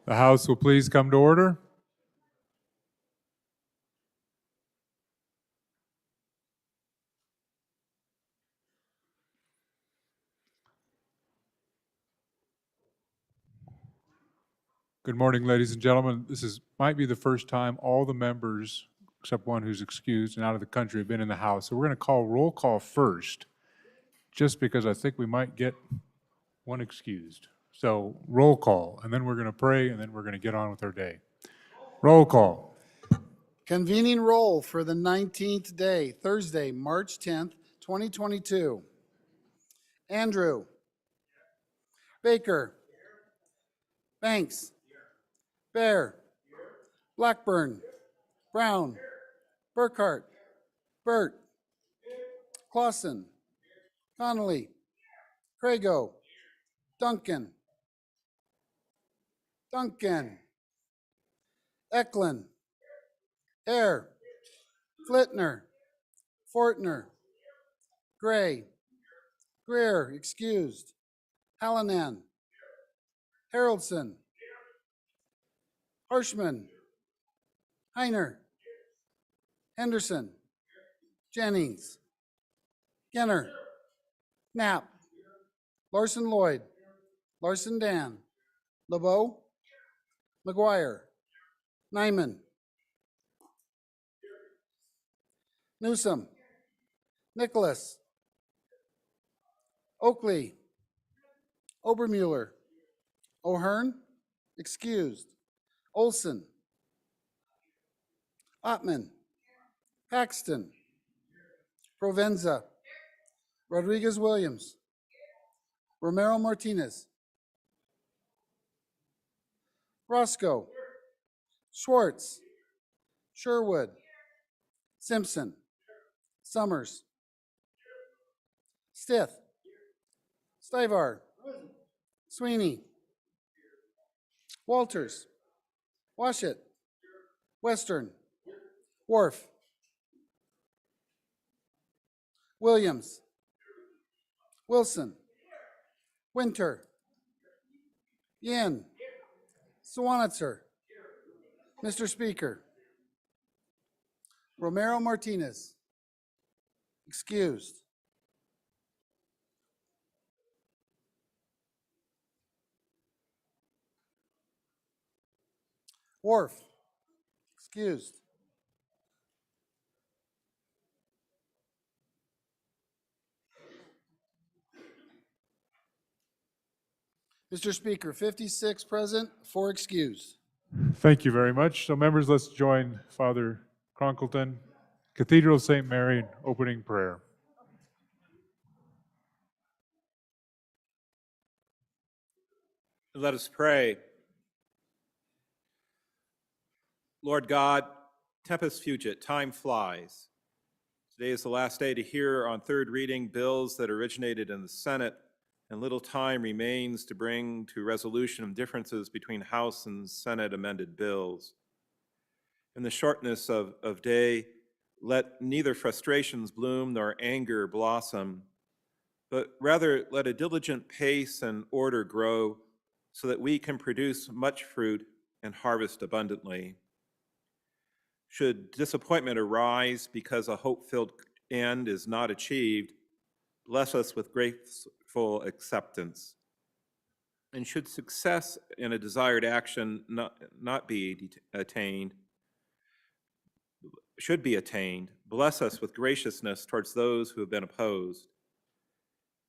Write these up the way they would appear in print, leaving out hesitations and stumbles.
The House will please come to order. Good morning, ladies and gentlemen. This might be the first time all the members, except one who's excused and out of the country, have been in the House. So we're going to call roll call first, just because I think we might get one excused. So roll call, and then we're going to pray, and then we're going to get on with our day. Roll call. Convening roll for the 19th day, Thursday, March 10th, 2022. Andrew. Baker. Banks. Bear. Blackburn. Brown. Burkhart. Burt. Clausen. Connolly. Crago. Duncan. Eklund. Air. Flitner. Fortner. Gray. Greer, excused. Hallinan. Haroldson. Harshman. Heiner. Henderson. Jennings. Genner. Knapp. Larson Lloyd. Larson Dan. LeBeau. McGuire. Nyman. Newsom. Nicholas. Oakley. Obermuller. O'Hearn, excused. Olson. Ottman. Paxton. Provenza. Rodriguez Williams. Romero Martinez. Roscoe. Schwartz. Sherwood. Simpson. Summers. Stith. Stivar. Sweeney. Walters. Washit. Western. Wharf. Williams. Wilson. Winter. Yin. Swanitzer. Mr. Speaker. Romero Martinez. Excused. Wharf. Excused. Mr. Speaker, 56 present, 4 excused. Thank you very much. So members, let's join Father Cronkleton, Cathedral of St. Mary, in opening prayer. Let us pray. Lord God, tempus fugit, time flies. Today is the last day to hear on third reading bills that originated in the Senate, and little time remains to bring to resolution of differences between House and Senate amended bills. In the shortness of day, let neither frustrations bloom nor anger blossom, but rather let a diligent pace and order grow so that we can produce much fruit and harvest abundantly. Should disappointment arise because a hope-filled end is not achieved, bless us with grateful acceptance. And should success in a desired action not be attained, should be attained, bless us with graciousness towards those who have been opposed.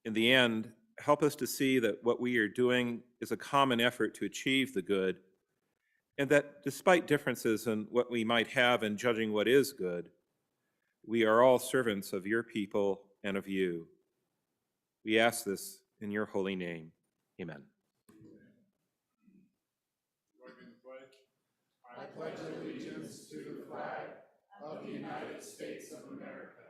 In the end, help us to see that what we are doing is a common effort to achieve the good, and that despite differences in what we might have in judging what is good, we are all servants of your people and of you. We ask this in your holy name. Amen. I pledge allegiance to the flag of the United States of America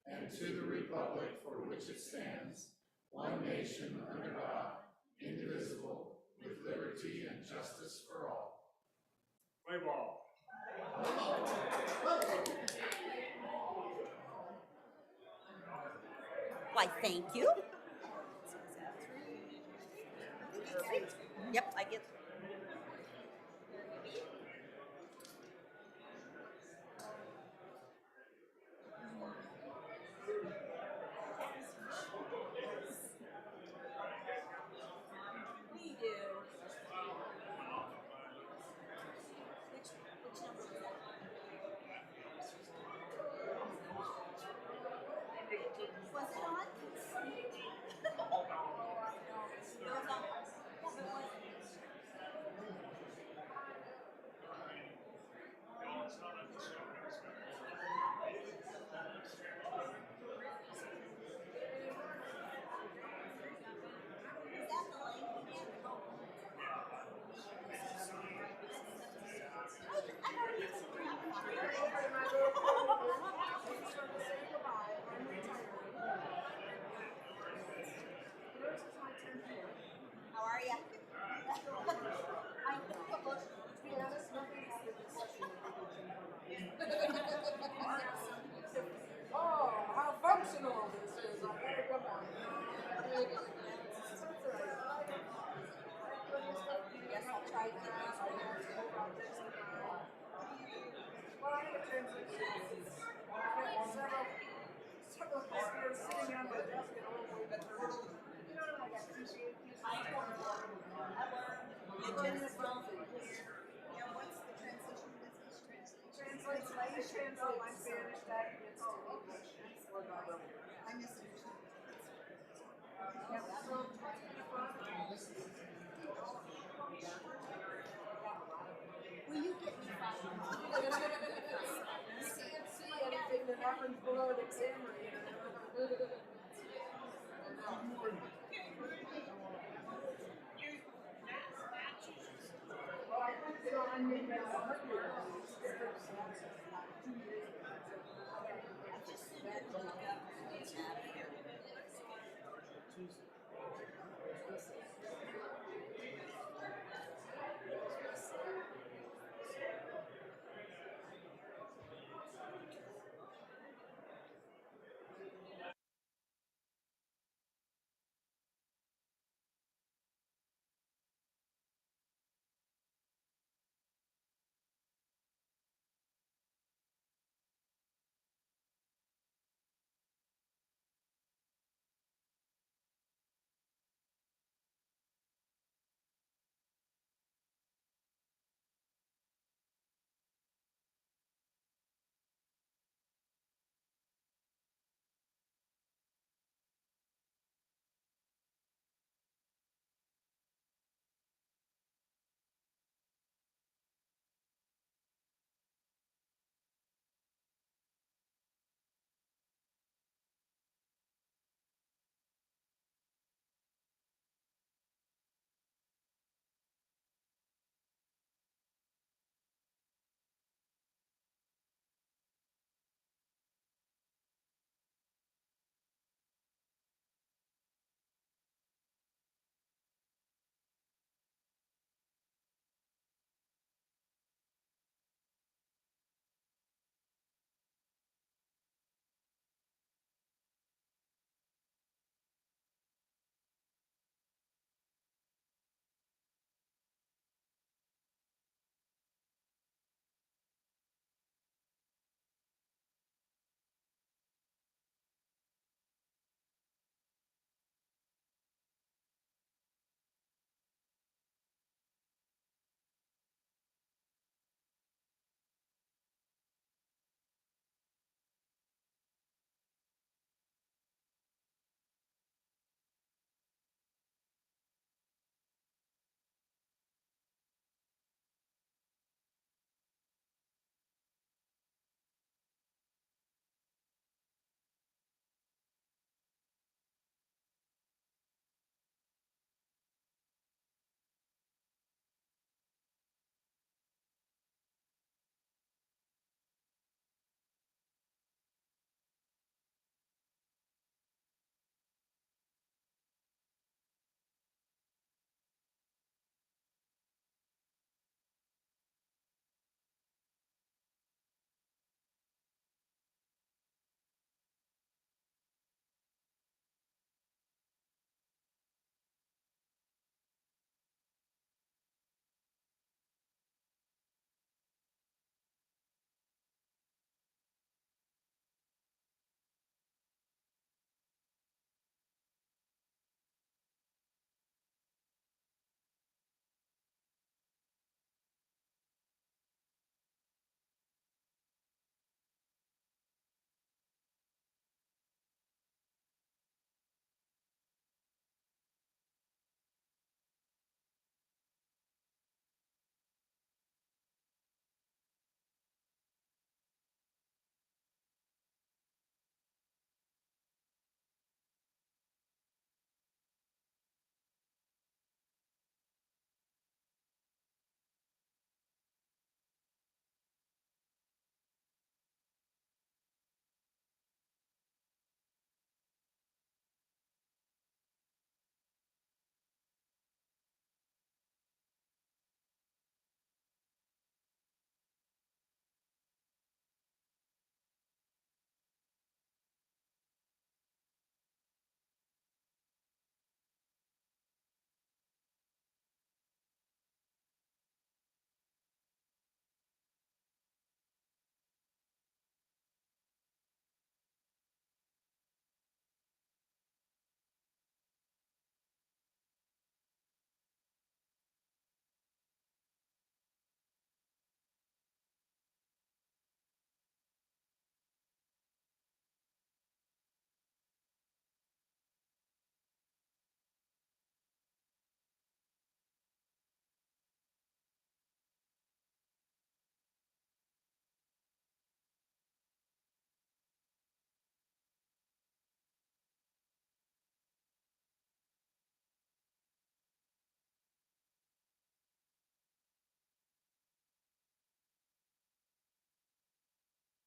and to the republic for which it stands, one nation under God, indivisible, with liberty and justice for all. Play ball. Why, thank you. Yep, I get.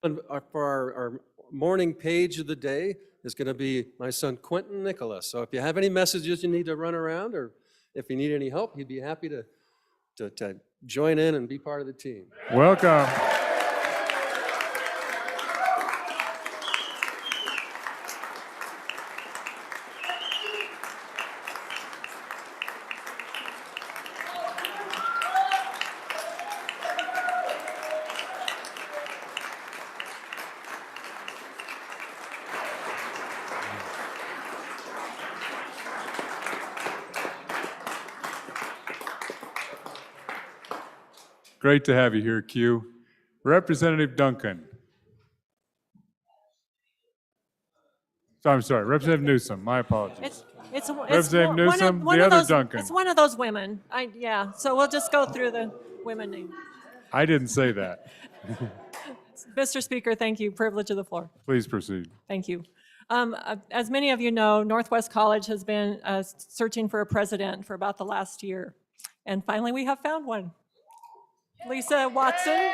And for our morning page of the day is going to be my son Quentin Nicholas. So if you have any messages you need to run around, or if you need any help, he'd be happy to join in and be part of the team. Welcome. Great to have you here, Q. Representative Duncan. I'm sorry, Representative Newsom, my apologies. It's Representative one Newsom, one the of other those, Duncan. It's one of those women. Yeah, so we'll just go through the women names. I didn't say that. Mr. Speaker, thank you. Privilege of the floor. Please proceed. Thank you. As many of you know, Northwest College has been searching for a president for about the last year. And finally, we have found one. Lisa Watson.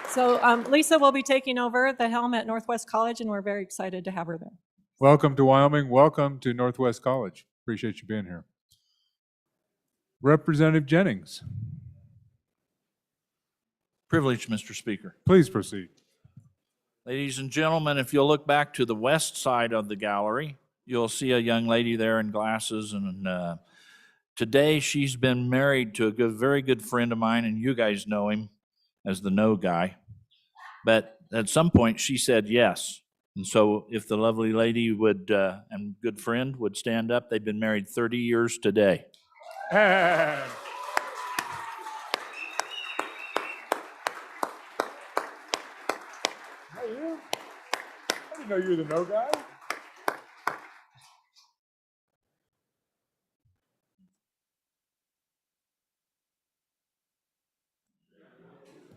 So Lisa will be taking over the helm at Northwest College, and we're very excited to have her there. Welcome to Wyoming. Welcome to Northwest College. Appreciate you being here. Representative Jennings, Privilege, Mr. Speaker. please proceed. Ladies and gentlemen, if you'll look back to the west side of the gallery, you'll see a young lady there in glasses. And today she's been married to a very good friend of mine, and you guys know him as the no guy. But at some point she said yes. And so if the lovely lady would, and good friend would stand up, they've been married 30 years today. And Hey, you? I didn't know you were the no guy.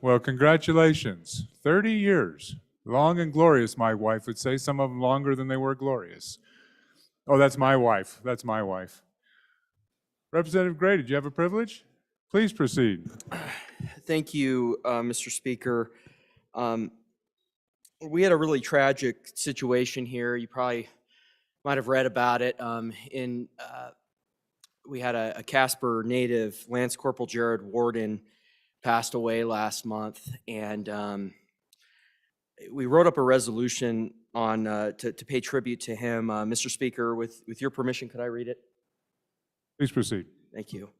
Well, congratulations. 30 years. Long and glorious, my wife would say. Some of them longer than they were glorious. Oh, that's my wife. That's my wife. Representative Gray, did you have a privilege? Please proceed. Thank you, Mr. Speaker. We had a really tragic situation here. You probably might have read about it. We had a Casper native, Lance Corporal Jared Warden, passed away last month, and we wrote up a resolution on to pay tribute to him. Mr. Speaker, with your permission, could I read it? Please proceed. Thank you.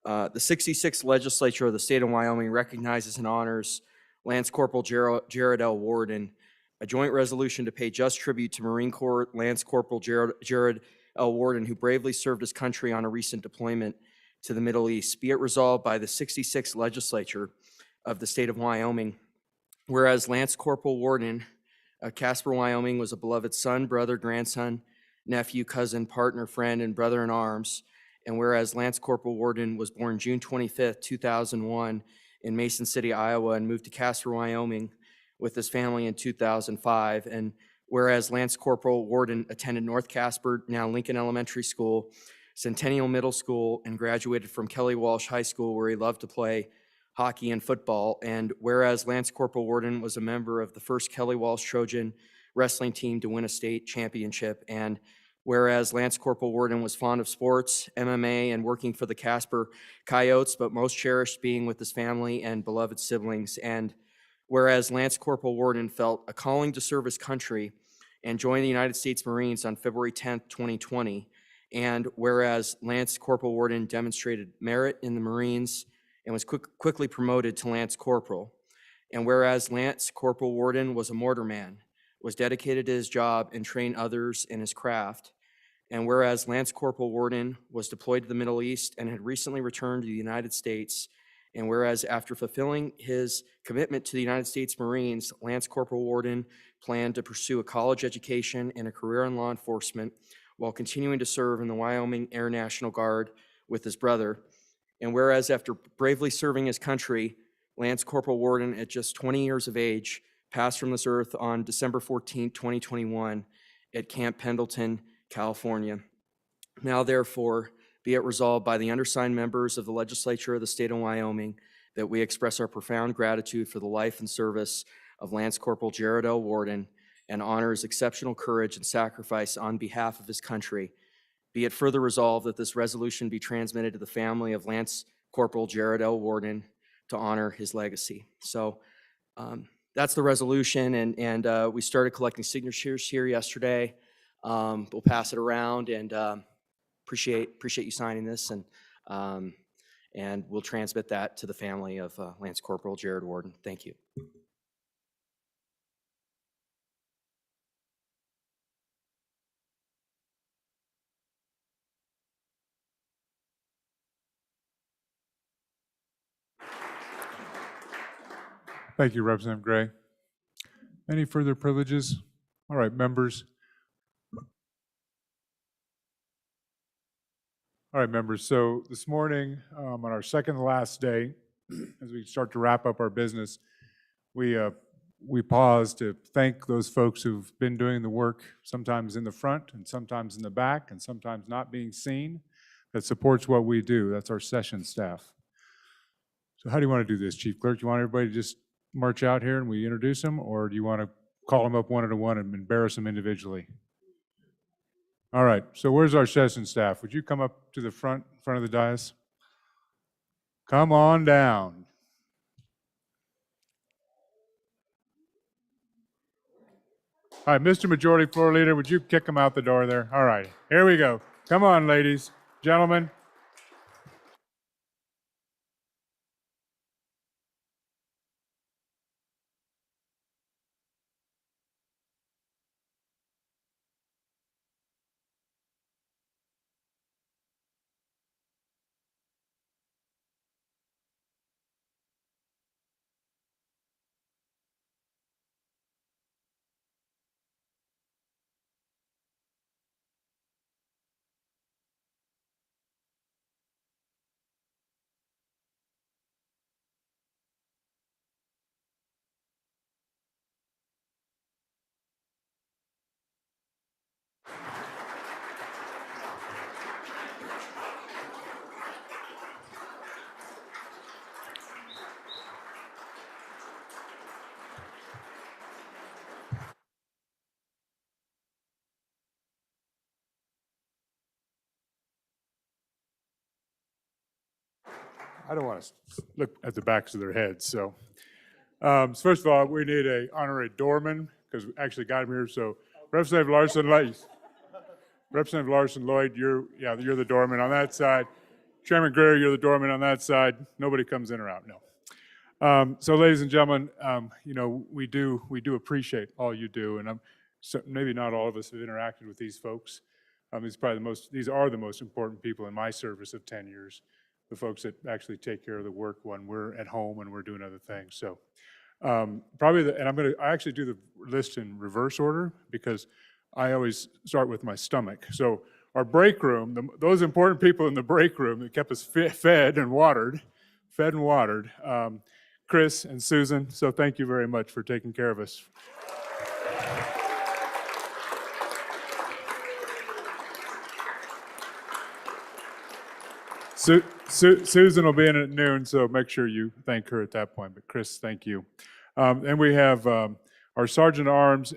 The 66th Legislature of the State of Wyoming recognizes and honors Lance Corporal Jared L. Warden, a joint resolution to pay just tribute to Marine Corps Lance Corporal Jared L. Warden, who bravely served his country on a recent deployment to the Middle East. Be it resolved by the 66th Legislature of the State of Wyoming, whereas Lance Corporal Warden of Casper, Wyoming, was a beloved son, brother, grandson, nephew, cousin, partner, friend, and brother in arms. And whereas Lance Corporal Warden was born June 25th, 2001 in Mason City, Iowa, and moved to Casper, Wyoming with his family in 2005. And whereas Lance Corporal Warden attended North Casper, now Lincoln Elementary School, Centennial Middle School, and graduated from Kelly Walsh High School, where he loved to play hockey and football. And whereas Lance Corporal Warden was a member of the first Kelly Walsh Trojan wrestling team to win a state championship. And whereas Lance Corporal Warden was fond of sports, MMA, and working for the Casper Coyotes, but most cherished being with his family and beloved siblings. And whereas Lance Corporal Warden felt a calling to serve his country and joined the United States Marines on February 10th, 2020. And whereas Lance Corporal Warden demonstrated merit in the Marines and was quickly promoted to Lance Corporal. And whereas Lance Corporal Warden was a mortarman, was dedicated to his job and trained others in his craft. And whereas Lance Corporal Warden was deployed to the Middle East and had recently returned to the United States. And whereas after fulfilling his commitment to the United States Marines, Lance Corporal Warden planned to pursue a college education and a career in law enforcement while continuing to serve in the Wyoming Air National Guard with his brother. And whereas after bravely serving his country, Lance Corporal Warden, at just 20 years of age, passed from this earth on December 14, 2021 at Camp Pendleton, California. Now therefore, be it resolved by the undersigned members of the legislature of the state of Wyoming that we express our profound gratitude for the life and service of Lance Corporal Jared L. Warden and honor his exceptional courage and sacrifice on behalf of his country. Be it further resolved that this resolution be transmitted to the family of Lance Corporal Jared L. Warden to honor his legacy. So that's the resolution, and we started collecting signatures here yesterday. We'll pass it around, and appreciate you signing this, and we'll transmit that to the family of Lance Corporal Jared Warden. Thank you. Thank you, Representative Gray. Any further privileges? All right, members. All right, members. So this morning, on our second to last day, as we start to wrap up our business, we pause to thank those folks who've been doing the work, sometimes in the front and sometimes in the back and sometimes not being seen, that supports what we do. That's our session staff. So how do you want to do this, Chief Clerk? Do you want everybody to just march out here and we introduce them, or do you want to call them up one at a one and embarrass them individually? All right, so where's our session staff? Would you come up to the front of the dais? Come on down. All right, Mr. Majority Floor Leader, would you kick them out the door there? All right, here we go. Come on, ladies, gentlemen. I don't want to look at the backs of their heads, so. First of all, we need an honorary doorman, because we actually got him here, so Representative Larson Lloyd, you're the doorman on that side. Chairman Greer, you're the doorman on that side. Nobody comes in or out, no. So ladies and gentlemen, we do appreciate all you do, and maybe not all of us have interacted with these folks. These are the most important people in my service of 10 years. The folks that actually take care of the work when we're at home and we're doing other things. So and I actually do the list in reverse order because I always start with my stomach. So our break room, those important people in the break room that kept us fed and watered, Chris and Susan. So thank you very much for taking care of us. Susan will be in at noon, so make sure you thank her at that point. But Chris, thank you. And we have our Sergeant at Arms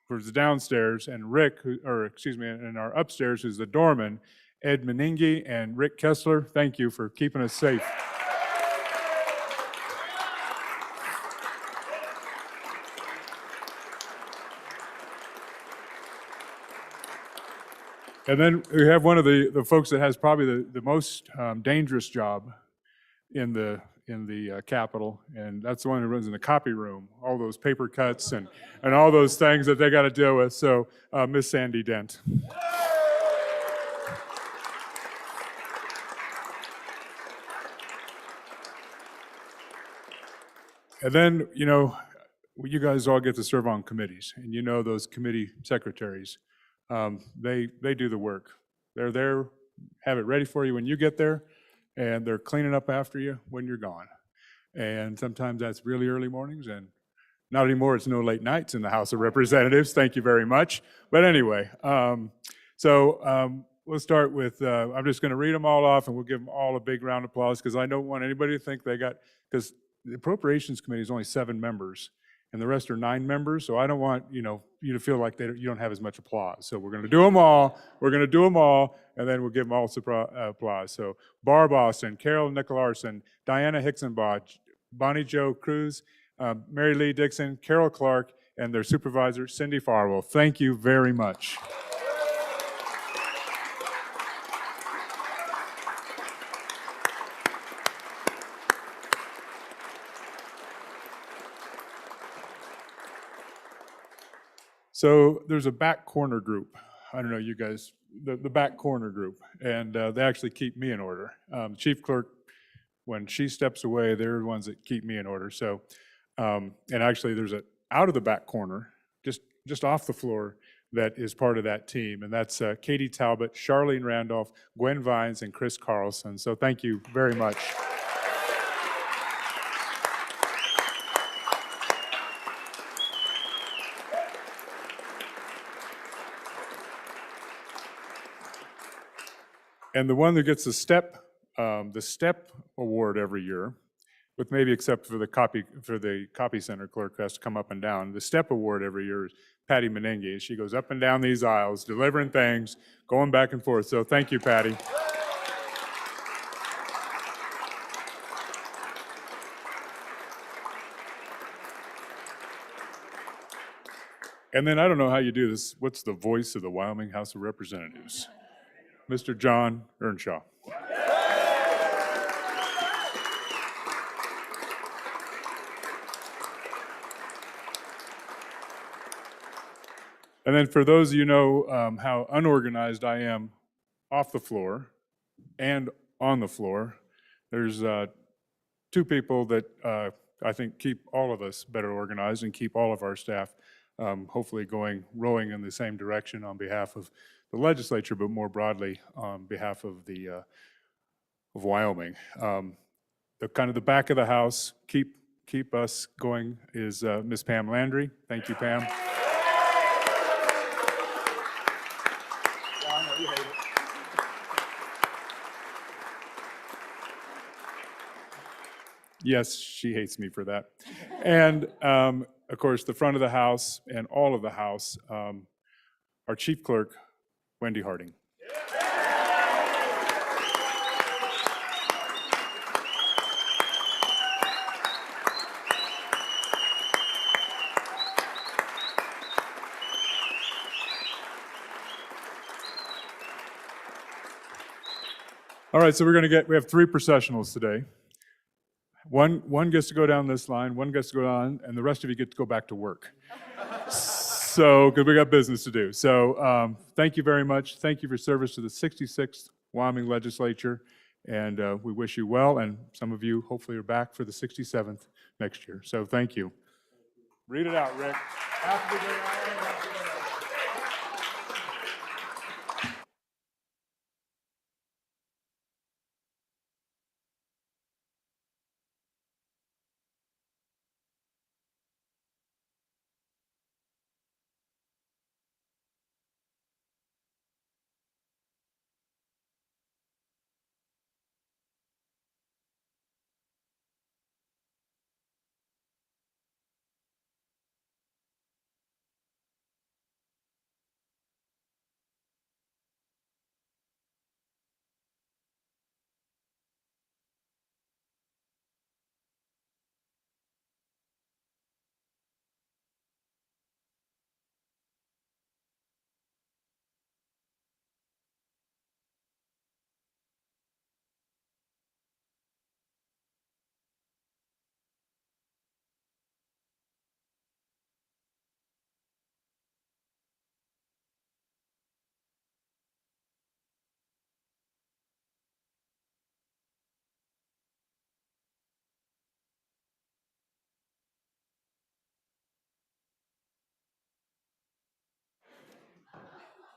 for the downstairs, and and our upstairs is the doorman, Ed Meningi and Rick Kessler. Thank you for keeping us safe. And then we have one of the folks that has probably the most dangerous job in the Capitol, and that's the one who runs in the copy room, all those paper cuts and all those things that they got to deal with. So Miss Sandy Dent. And then, you guys all get to serve on committees, and those committee secretaries. They do the work. They're there, have it ready for you when you get there, and they're cleaning up after you when you're gone. And sometimes that's really early mornings, and not anymore. It's no late nights in the House of Representatives. Thank you very much. But anyway, So we'll start with, I'm just going to read them all off, and we'll give them all a big round of applause, because I don't want anybody to think they got, because the Appropriations Committee is only 7 members, and the rest are 9 members, so I don't want, you to feel like you don't have as much applause. So we're going to do them all, and then we'll give them all applause. So Barb Austin, Carol Nicolarson, Diana Hicksenbaugh, Bonnie Jo Cruz, Mary Lee Dixon, Carol Clark, and their supervisor, Cindy Farwell. Thank you very much. So there's a back corner group. I don't know, you guys, the back corner group, and they actually keep me in order. Chief clerk, when she steps away, they're the ones that keep me in order. So, and actually there's a out of the back corner, just off the floor, that is part of that team, and that's Katie Talbot, Charlene Randolph, Gwen Vines, and Chris Carlson. So thank you very much. And the one that gets the step award every year, with maybe except for the copy center clerk who has to come up and down. The step award every year is Patty Menengue. She goes up and down these aisles, delivering things, going back and forth. So thank you, Patty. And then I don't know how you do this. What's the voice of the Wyoming House of Representatives? Mr. John Earnshaw. And then for those of you who know how unorganized I am off the floor and on the floor, there's 2 people that I think keep all of us better organized and keep all of our staff hopefully rowing in the same direction on behalf of the legislature, but more broadly on behalf of of Wyoming. The back of the house, keep us going, is Ms. Pam Landry. Thank you, Pam. Yes, she hates me for that. And of course, the front of the house and all of the house, our chief clerk, Wendy Harding. All right, so we have 3 processionals today. One gets to go down this line, one gets to go down, and the rest of you get to go back to work. So, because we got business to do. So, thank you very much. Thank you for service to the 66th Wyoming Legislature, and we wish you well, and some of you hopefully are back for the 67th next year. So, thank you. Read it out, Rick. Happy birthday.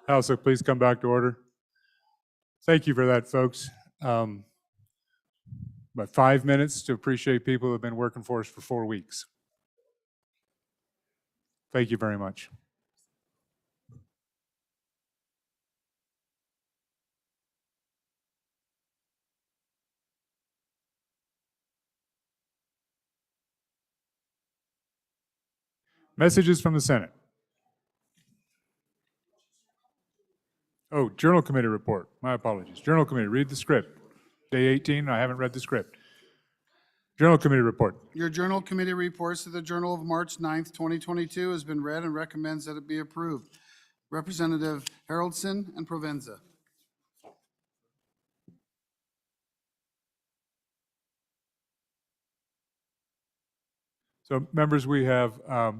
House, so please come back to order. Thank you for that, folks. About 5 minutes to appreciate people who have been working for us for 4 weeks. Thank you very much. Messages from the Senate. Oh, Journal Committee report. My apologies. Journal Committee, read the script. Day 18, I haven't read the script. Journal Committee report. Your Journal Committee reports to the Journal of March 9th, 2022 has been read and recommends that it be approved. Representative Haroldson and Provenza. So members, we have a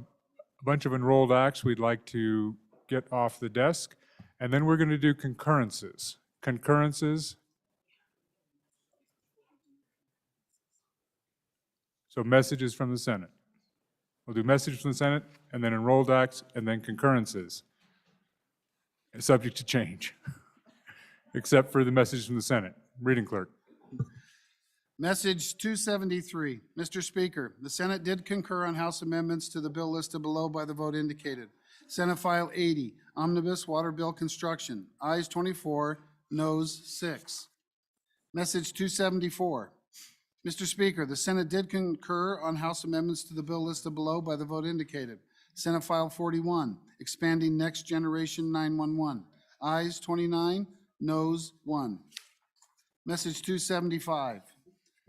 bunch of enrolled acts we'd like to get off the desk, and then we're going to do concurrences. Concurrences. So messages from the Senate. We'll do messages from the Senate, and then enrolled acts, and then concurrences. It's subject to change, except for the messages from the Senate. Reading clerk. Message 273. Mr. Speaker, the Senate did concur on House amendments to the bill listed below by the vote indicated. Senate File 80, Omnibus Water Bill Construction. Ayes 24, noes 6. Message 274. Mr. Speaker, the Senate did concur on House amendments to the bill listed below by the vote indicated. Senate File 41, Expanding Next Generation 911. Ayes 29, noes 1. Message 275.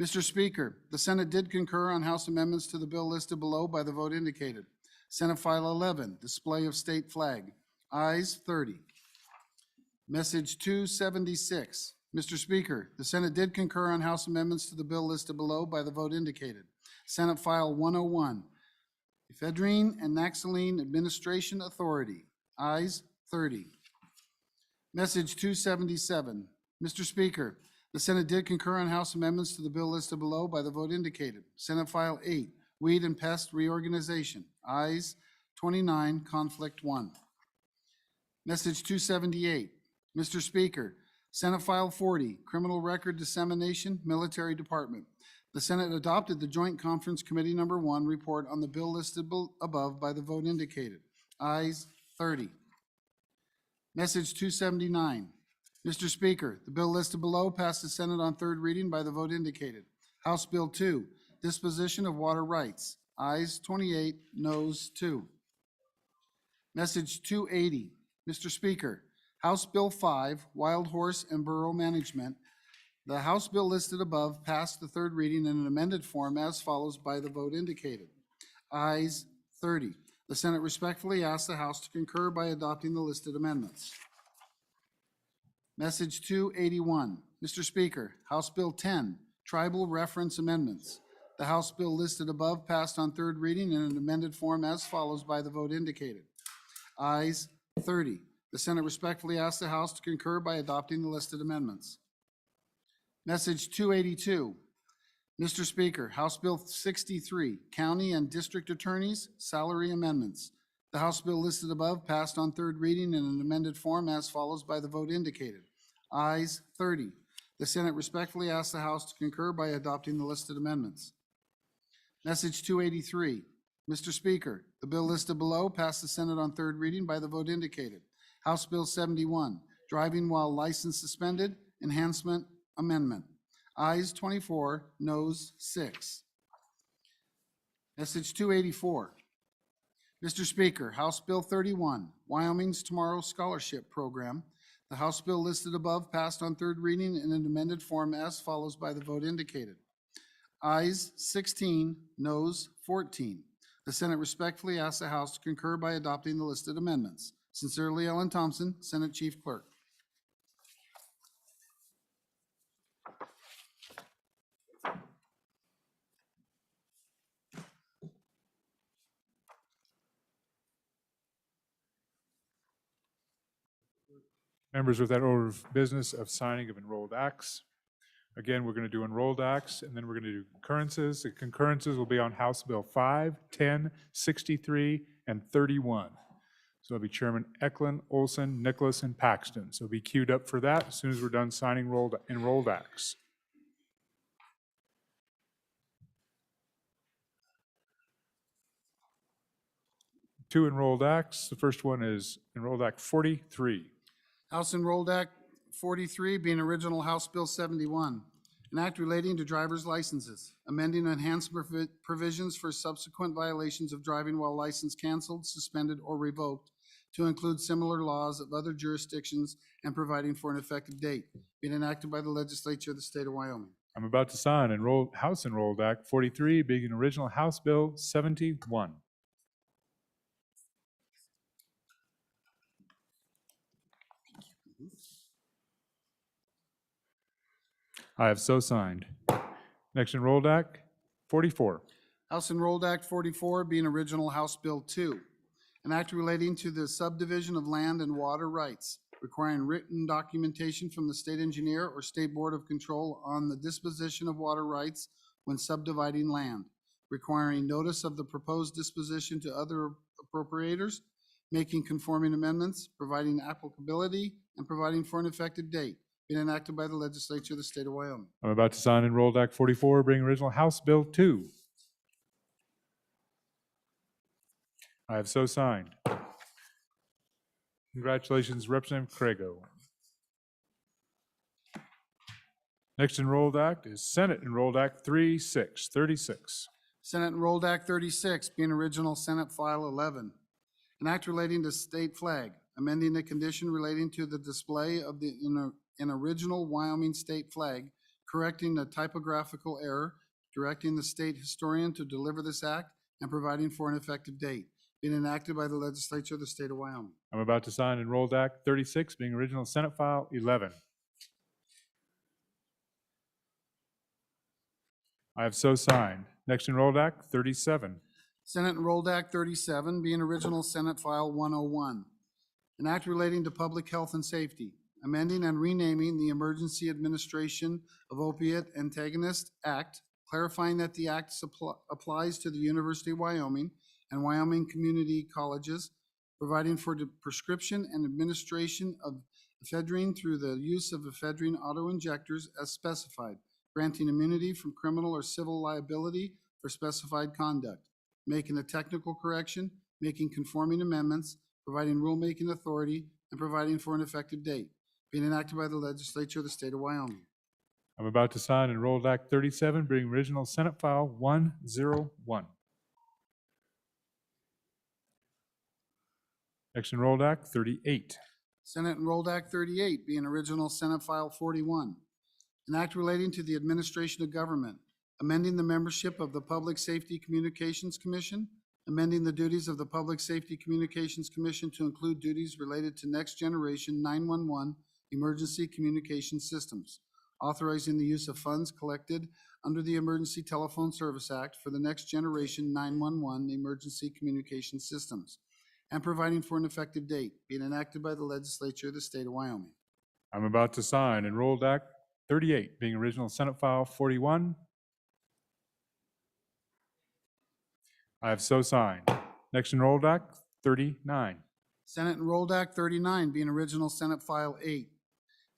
Mr. Speaker, the Senate did concur on House amendments to the bill listed below by the vote indicated. Senate File 11, Display of State Flag. Ayes 30. Message 276. Mr. Speaker, the Senate did concur on House amendments to the bill listed below by the vote indicated. Senate File 101, Ephedrine and Naxaline Administration Authority. Ayes 30. Message 277. Mr. Speaker, the Senate did concur on House amendments to the bill listed below by the vote indicated. Senate File 8, Weed and Pest Reorganization. Ayes 29, conflict 1. Message 278. Mr. Speaker, Senate File 40, Criminal Record Dissemination, Military Department. The Senate adopted the Joint Conference Committee Number 1 report on the bill listed above by the vote indicated. Ayes 30. Message 279. Mr. Speaker, the bill listed below passed the Senate on third reading by the vote indicated. House Bill 2, Disposition of Water Rights. Ayes 28, noes 2. Message 280. Mr. Speaker, House Bill 5, Wild Horse and Borough Management. The House bill listed above passed the third reading in an amended form as follows by the vote indicated. Ayes 30. The Senate respectfully asks the House to concur by adopting the listed amendments. Message 281. Mr. Speaker, House Bill 10, Tribal Reference Amendments. The House bill listed above passed on third reading in an amended form as follows by the vote indicated. Ayes 30. The Senate respectfully asks the House to concur by adopting the listed amendments. Message 282. Mr. Speaker, House Bill 63, County and District Attorneys Salary Amendments. The House bill listed above passed on third reading in an amended form as follows by the vote indicated. Ayes 30. The Senate respectfully asks the House to concur by adopting the listed amendments. Message 283. Mr. Speaker, the bill listed below passed the Senate on third reading by the vote indicated. House Bill 71, Driving While License Suspended, Enhancement Amendment. Ayes 24, noes 6. Message 284. Mr. Speaker, House Bill 31, Wyoming's Tomorrow Scholarship Program. The House bill listed above passed on third reading in an amended form as follows by the vote indicated. Ayes 16, noes 14. The Senate respectfully asks the House to concur by adopting the listed amendments. Sincerely, Ellen Thompson, Senate Chief Clerk. Members, with that order of business of signing of enrolled acts. Again, we're going to do enrolled acts, and then we're going to do concurrences. The concurrences will be on House Bill 5, 10, 63, and 31. So it'll be Chairman Eklund, Olson, Nicholas, and Paxton. So be queued up for that as soon as we're done signing enrolled acts. Two enrolled acts. The first one is Enrolled Act 43. House Enrolled Act 43 being original House Bill 71. An act relating to driver's licenses, amending and enhanced provisions for subsequent violations of driving while license canceled, suspended, or revoked to include similar laws of other jurisdictions and providing for an effective date, being enacted by the legislature of the state of Wyoming. I'm about to sign House Enrolled Act 43, being an original House Bill 71. I have so signed. Next Enrolled Act 44. House Enrolled Act 44 being original House Bill 2, an act relating to the subdivision of land and water rights, requiring written documentation from the state engineer or state board of control on the disposition of water rights when subdividing land, requiring notice of the proposed disposition to other appropriators, making conforming amendments, providing applicability, and providing for an effective date, being enacted by the legislature of the state of Wyoming. I'm about to sign Enrolled Act 44, being original House Bill 2. I have so signed. Congratulations, Representative Crago. Next Enrolled Act is Senate Enrolled Act 36. Senate Enrolled Act 36 being original Senate File 11, an act relating to state flag, amending the condition relating to the display of an original Wyoming state flag, correcting the typographical error, directing the state historian to deliver this act, and providing for an effective date, being enacted by the legislature of the state of Wyoming. I'm about to sign Enrolled Act 36, being original Senate File 11. I have so signed. Next Enrolled Act 37. Senate Enrolled Act 37 being original Senate File 101, an act relating to public health and safety, amending and renaming the Emergency Administration of Opiate Antagonist Act, clarifying that the act applies to the University of Wyoming and Wyoming community colleges, providing for the prescription and administration of ephedrine through the use of ephedrine autoinjectors as specified, granting immunity from criminal or civil liability for specified conduct, making a technical correction, making conforming amendments, providing rulemaking authority, and providing for an effective date, being enacted by the legislature of the state of Wyoming. I'm about to sign Enrolled Act 37, being original Senate File 101. Next Enrolled Act 38. Senate Enrolled Act 38 being original Senate File 41, an act relating to the administration of government, amending the membership of the Public Safety Communications Commission, amending the duties of the Public Safety Communications Commission to include duties related to next generation 911 emergency communication systems, authorizing the use of funds collected under the Emergency Telephone Service Act for the next generation 911 emergency communication systems, and providing for an effective date, being enacted by the legislature of the state of Wyoming. I'm about to sign Enrolled Act 38, being original Senate File 41. I have so signed. Next Enrolled Act 39. Senate Enrolled Act 39 being original Senate File 8,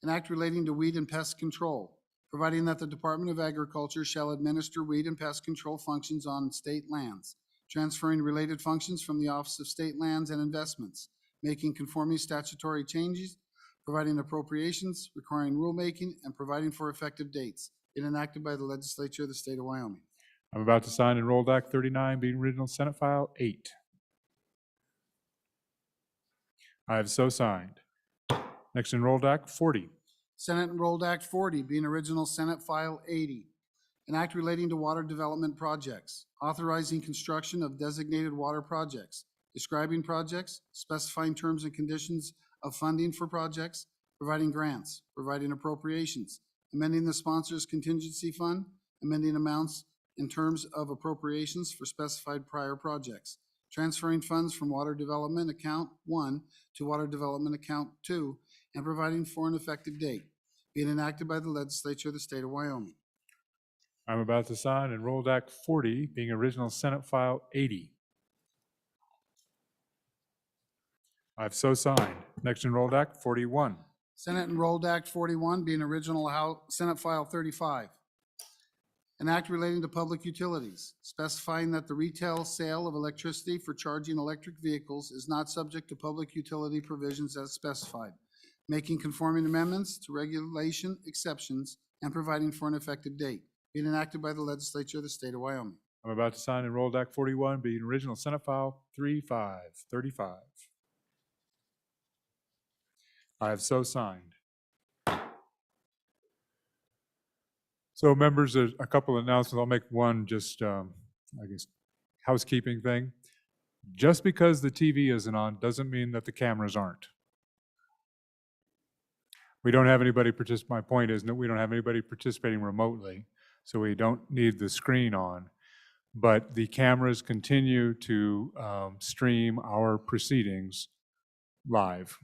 an act relating to weed and pest control, providing that the Department of Agriculture shall administer weed and pest control functions on state lands, transferring related functions from the Office of State Lands and Investments, making conforming statutory changes, providing appropriations, requiring rulemaking, and providing for effective dates, being enacted by the legislature of the state of Wyoming. I'm about to sign Enrolled Act 39, being original Senate File 8. I have so signed. Next Enrolled Act 40. Senate Enrolled Act 40 being original Senate File 80, an act relating to water development projects, authorizing construction of designated water projects, describing projects, specifying terms and conditions of funding for projects, providing grants, providing appropriations, amending the sponsor's contingency fund, amending amounts in terms of appropriations for specified prior projects, transferring funds from Water Development Account 1 to Water Development Account 2, and providing for an effective date, being enacted by the legislature of the state of Wyoming. I'm about to sign Enrolled Act 40, being original Senate File 80. I've so signed. Next Enrolled Act 41. Senate Enrolled Act 41 being original Senate File 35, an act relating to public utilities, specifying that the retail sale of electricity for charging electric vehicles is not subject to public utility provisions as specified, making conforming amendments to regulation exceptions, and providing for an effective date, being enacted by the legislature of the state of Wyoming. I'm about to sign Enrolled Act 41, being original Senate File 3535. I have so signed. So members, there's a couple of announcements. I'll make one just, I guess, housekeeping thing. Just because the TV isn't on doesn't mean that the cameras aren't. We don't have anybody my point is that we don't have anybody participating remotely, so we don't need the screen on. But the cameras continue to stream our proceedings live,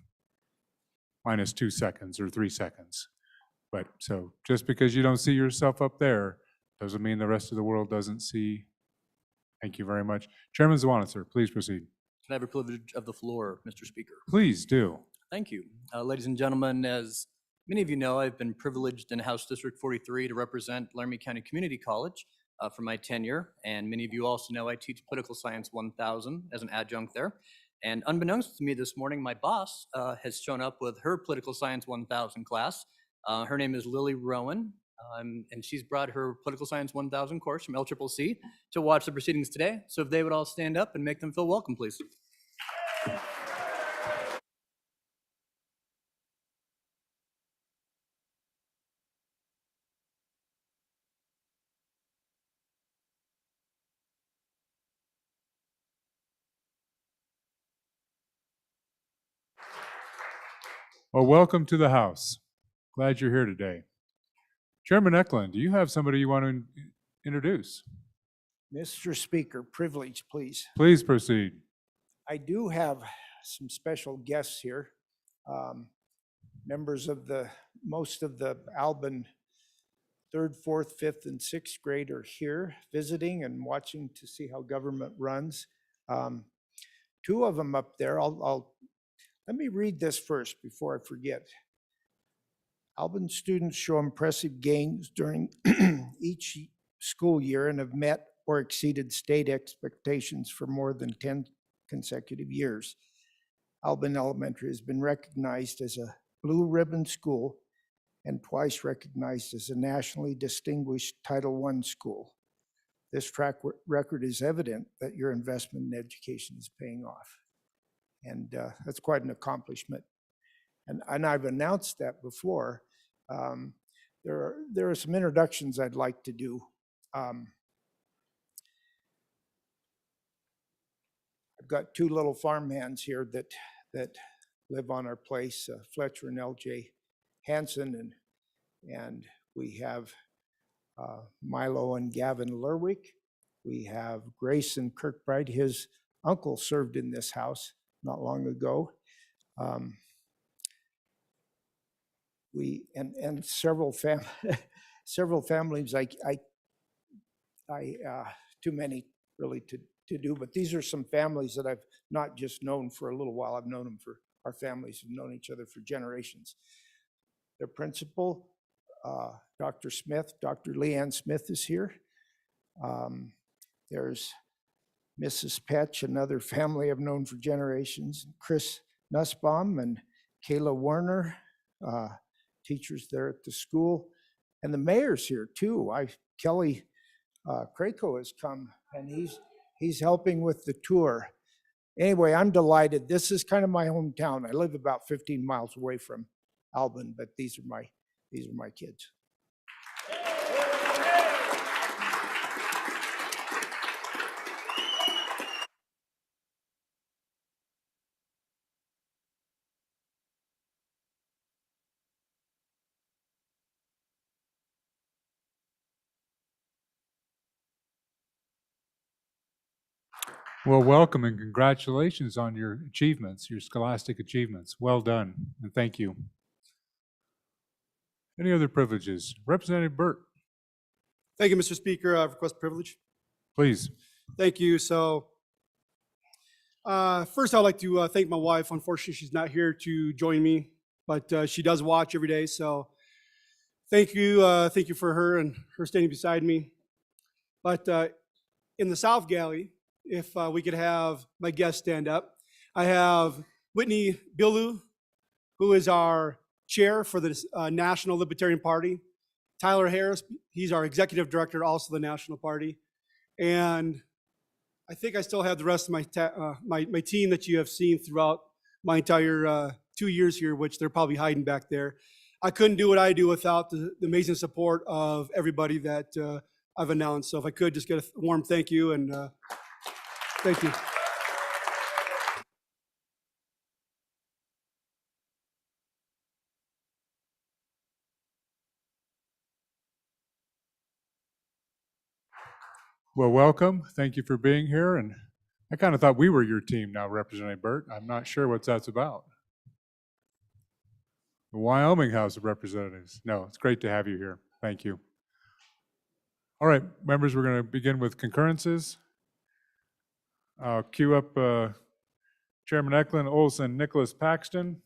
minus 2 seconds or 3 seconds. But so just because you don't see yourself up there doesn't mean the rest of the world doesn't see. Thank you very much. Chairman Zawanitzer, please proceed. Can I have a privilege of the floor, Mr. Speaker? Please do. Thank you. Ladies and gentlemen, as many of you know, I've been privileged in House District 43 to represent Laramie County Community College for my tenure. And many of you also know I teach Political Science 1000 as an adjunct there. And unbeknownst to me this morning, my boss has shown up with her Political Science 1000 class. Her name is Lily Rowan, and she's brought her Political Science 1000 course from LCCC to watch the proceedings today. So if they would all stand up and make them feel welcome, please. Well, welcome to the House. Glad you're here today. Chairman Eklund, do you have somebody you want to introduce? Mr. Speaker, privilege, please. Please proceed. I do have some special guests here. Members of most of the Albin 3rd, 4th, 5th, and 6th grade are here visiting and watching to see how government runs. Two of them up there, let me read this first before I forget. Albin students show impressive gains during each school year and have met or exceeded state expectations for more than 10 consecutive years. Albin Elementary has been recognized as a blue ribbon school and twice recognized as a nationally distinguished Title I school. This track record is evident that your investment in education is paying off. And that's quite an accomplishment. And I've announced that before. There are some introductions I'd like to do. I've got two little farmhands here that live on our place, Fletcher and LJ Hansen, and we have Milo and Gavin Lerwick. We have Grayson Kirkbride. His uncle served in this house not long ago. We and several families. I too many really to do, but these are some families that I've not just known for a little while. I've known them for, our families have known each other for generations. Their principal, Dr. Smith, Dr. Leanne Smith is here. There's Mrs. Petch, another family I've known for generations. Chris Nussbaum and Kayla Werner, teachers there at the school. And the mayor's here too. Kelly Krakow has come and he's helping with the tour. Anyway, I'm delighted. This is kind of my hometown. I live about 15 miles away from Albin, but these are my kids. Well, welcome and congratulations on your achievements, your scholastic achievements. Well done, and thank you. Any other privileges? Representative Burt, Thank you, Mr. Speaker. I request privilege. please. Thank you. So first, I'd like to thank my wife. Unfortunately, she's not here to join me, but she does watch every day. So thank you. Thank you for her and her standing beside me. But in the South Galley, if we could have my guests stand up. I have Whitney Billu, who is our chair for the National Libertarian Party. Tyler Harris. He's our executive director, also the National Party. And I think I still have the rest of my team that you have seen throughout my entire 2 years here, which they're probably hiding back there. I couldn't do what I do without the amazing support of everybody that I've announced. So if I could just get a warm thank you, and thank you. Well, welcome. Thank you for being here. And I kind of thought we were your team now, Representative Burt. I'm not sure what that's about. The Wyoming House of Representatives. No, it's great to have you here. Thank you. All right, members, we're going to begin with concurrences. I'll cue up Chairman Eklund, Olson, Nicholas, Paxton.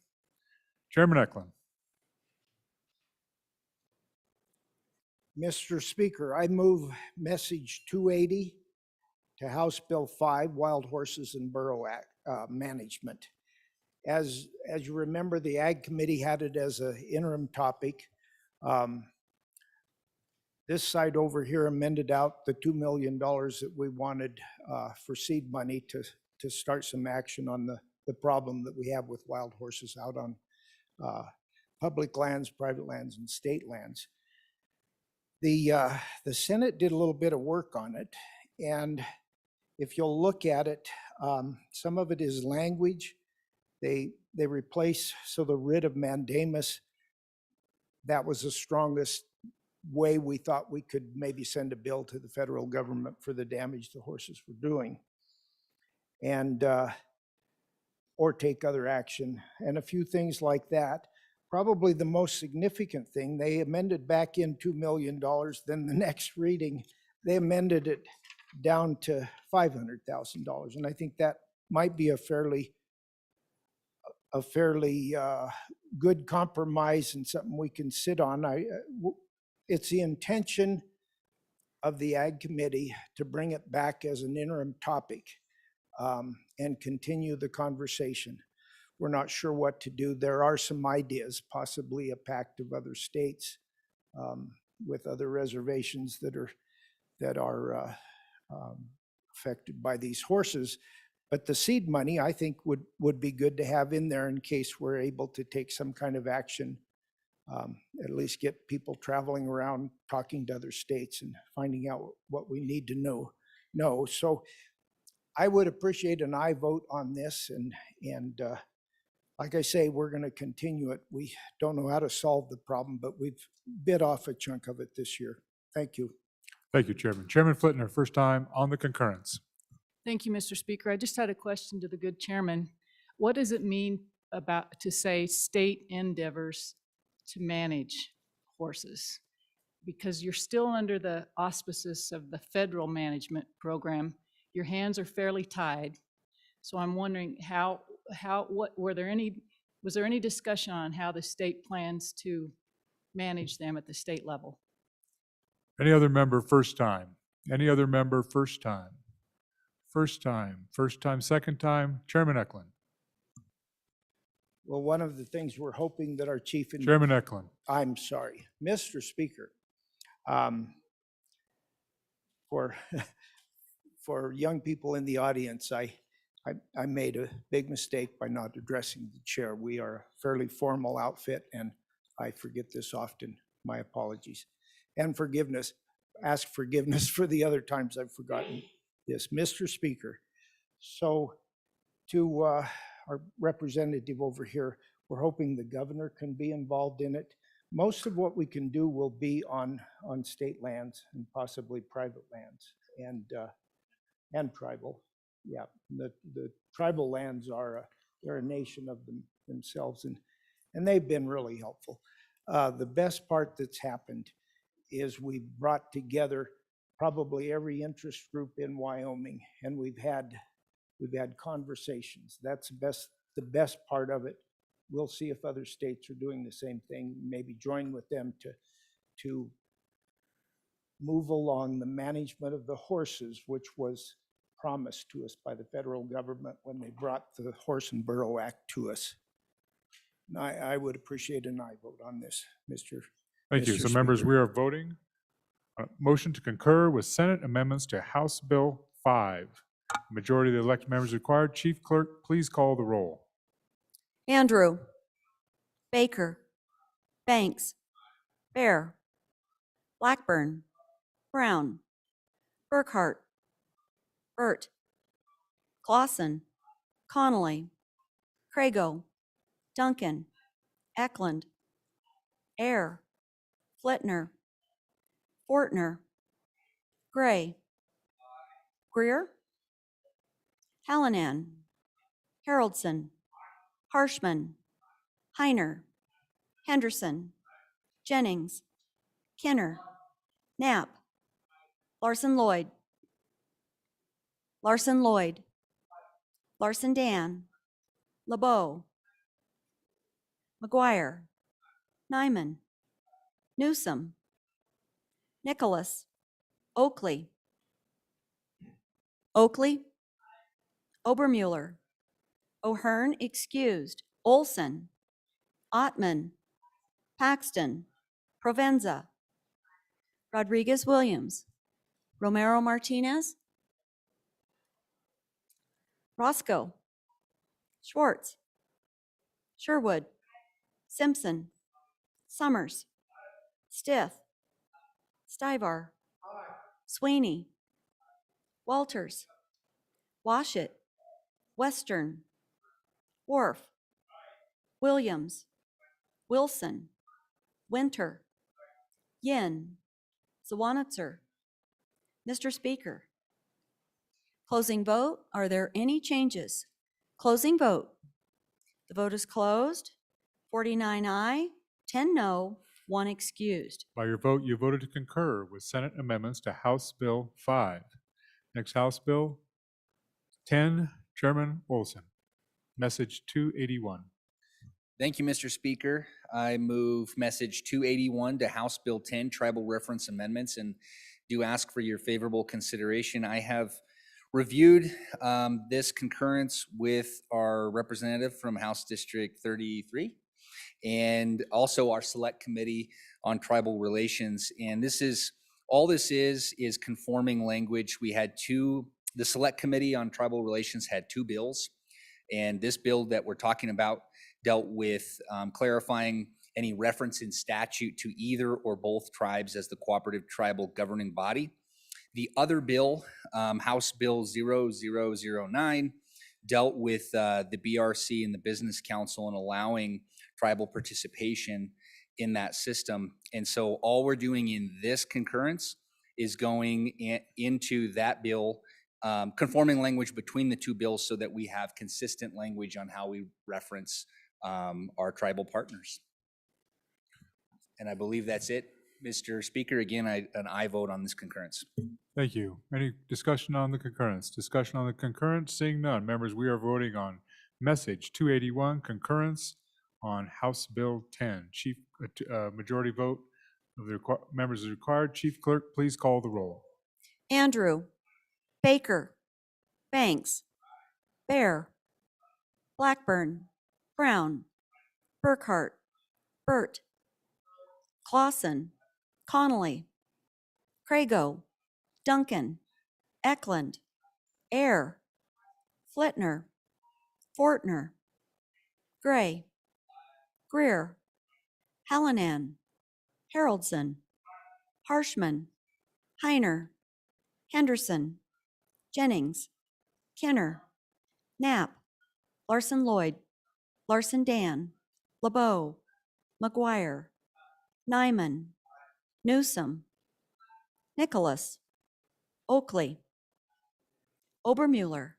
Chairman Eklund. Mr. Speaker, I move message 280 to House Bill 5, Wild Horses and Burro Act, Management. As you remember, the Ag Committee had it as an interim topic. This side over here amended out the $2 million that we wanted for seed money to start some action on the problem that we have with wild horses out on public lands, private lands, and state lands. The Senate did a little bit of work on it, and if you'll look at it, some of it is language. They replace, so the writ of mandamus, that was the strongest way we thought we could maybe send a bill to the federal government for the damage the horses were doing, and or take other action, and a few things like that. Probably the most significant thing, they amended back in $2 million, then the next reading, they amended it down to $500,000. And I think that might be a fairly good compromise and something we can sit on. It's the intention of the Ag Committee to bring it back as an interim topic and continue the conversation. We're not sure what to do. There are some ideas, possibly a pact of other states with other reservations that are affected by these horses. But the seed money, I think, would be good to have in there in case we're able to take some kind of action, at least get people traveling around, talking to other states and finding out what we need to know. So I would appreciate an aye vote on this, and like I say, we're going to continue it. We don't know how to solve the problem, but we've bit off a chunk of it this year. Thank you. Thank you, Chairman. Chairman Flitner, first time on the concurrence. Thank you, Mr. Speaker. I just had a question to the good chairman. What does it mean to say state endeavors to manage horses? Because you're still under the auspices of the federal management program. Your hands are fairly tied. So I'm wondering was there any discussion on how the state plans to manage them at the state level? Any other member, first time? Any other member, first time? First time, second time? Chairman Eklund. Well, one of the things we're hoping that our chief... Chairman Eklund. I'm sorry. Mr. Speaker, for young people in the audience, I made a big mistake by not addressing the chair. We are a fairly formal outfit, and I forget this often. My apologies. And forgiveness. Ask forgiveness for the other times I've forgotten this. Mr. Speaker, so to our representative over here, we're hoping the governor can be involved in it. Most of what we can do will be on state lands and possibly private lands and tribal. Yeah, the tribal lands they're a nation of themselves, and they've been really helpful. The best part that's happened is we've brought together probably every interest group in Wyoming, and we've had conversations. That's the best part of it. We'll see if other states are doing the same thing, maybe join with them to move along the management of the horses, which was promised to us by the federal government when they brought the Horse and Burro Act to us. I would appreciate an aye vote on this, Mr. Thank you. Mr. So members, Speaker. we are voting on a motion to concur with Senate amendments to House Bill 5. Majority of the elected members required. Chief Clerk, please call the roll. Andrew, Baker, Banks, Bear, Blackburn, Brown, Burkhart, Burt, Clausen, Connolly, Crago, Duncan, Eklund, Air, Flitner, Fortner, Gray, Greer, Hallinan, Haroldson, Harshman, Heiner, Henderson, Jennings, Kinner, Knapp, Larson Lloyd, Larson Lloyd, Larson Dan, LeBeau, McGuire, Nyman, Newsom, Nicholas, Oakley, Obermuller, O'Hearn excused, Olson, Ottman, Paxton, Provenza, Rodriguez Williams, Romero Martinez, Roscoe, Schwartz, Sherwood, Simpson, Summers, Stith, Stivar, Sweeney, Walters, Washit, Western, Worf, Williams, Wilson, Winter, Yin, Zawanitzer. Mr. Speaker, closing vote. Are there any changes? Closing vote. The vote is closed. 49 aye, 10 no, 1 excused. By your vote, you voted to concur with Senate amendments to House Bill 5. Next House Bill 10, Chairman Olson. Message 281. Thank you, Mr. Speaker. I move message 281 to House Bill 10, Tribal Reference Amendments, and do ask for your favorable consideration. I have reviewed this concurrence with our representative from House District 33 and also our Select Committee on Tribal Relations. And all this is conforming language. We had the Select Committee on Tribal Relations had 2 bills. And this bill that we're talking about dealt with clarifying any reference in statute to either or both tribes as the cooperative tribal governing body. The other bill, House Bill 0009, dealt with the BRC and the Business Council and allowing tribal participation in that system. And so all we're doing in this concurrence is going into that bill, conforming language between the 2 bills so that we have consistent language on how we reference our tribal partners. And I believe that's it, Mr. Speaker. Again, an aye vote on this concurrence. Thank you. Any discussion on the concurrence? Discussion on the concurrence? Seeing none. Members, we are voting on message 281, concurrence on House Bill 10. Chief, majority vote of the members is required. Chief Clerk, please call the roll. Andrew, Baker, Banks, Bear, Blackburn, Brown, Burkhart, Burt, Clausen, Connolly, Crago, Duncan, Eklund, Air, Flitner, Fortner, Gray, Greer, Hallinan, Haroldson, Harshman, Heiner, Henderson, Jennings, Kinner, Knapp, Larson Lloyd, Larson Dan, LeBeau, McGuire, Nyman, Newsom, Nicholas, Oakley, Obermuller,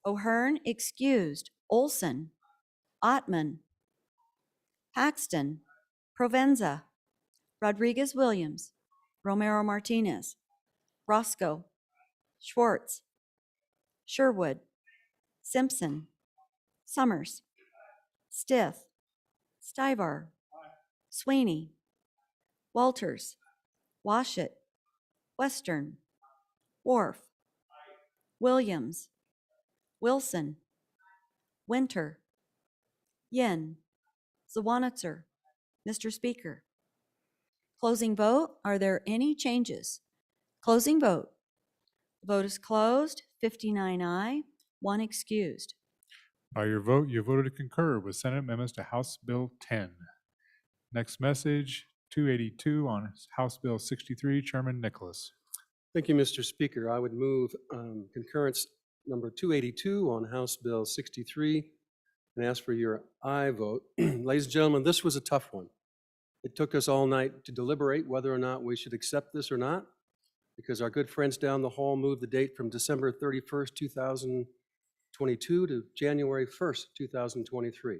O'Hearn excused, Olson, Ottman, Paxton, Provenza, Rodriguez Williams, Romero Martinez, Roscoe, Schwartz, Sherwood, Simpson, Summers, Stith, Stivar, Sweeney, Walters, Washit, Western, Worf, Williams, Wilson, Winter, Yin, Zawanitzer. Mr. Speaker, Closing vote. Are there any changes? Closing vote. The vote is closed. 59 aye, 1 excused. By your vote, you voted to concur with Senate amendments to House Bill 10. Next message, 282 on House Bill 63, Chairman Nicholas. Thank you, Mr. Speaker. I would move concurrence number 282 on House Bill 63 and ask for your aye vote. Ladies and gentlemen, this was a tough one. It took us all night to deliberate whether or not we should accept this or not, because our good friends down the hall moved the date from December 31st, 2022 to January 1st, 2023.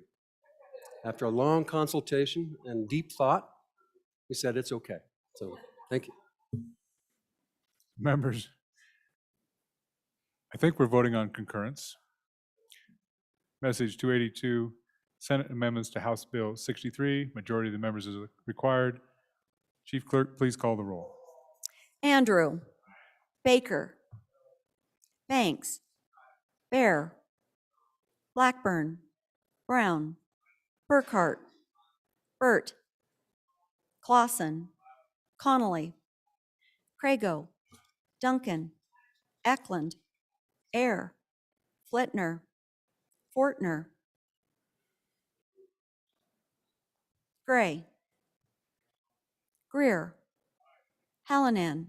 After a long consultation and deep thought, we said it's okay. So, thank you. Members, I think we're voting on concurrence. Message 282, Senate amendments to House Bill 63. Majority of the members is required. Chief Clerk, please call the roll. Andrew, Baker, Banks, Bear, Blackburn, Brown, Burkhart, Burt, Clausen, Connolly, Crago, Duncan, Eklund, Ayer, Flitner, Fortner, Gray, Greer, Hallinan,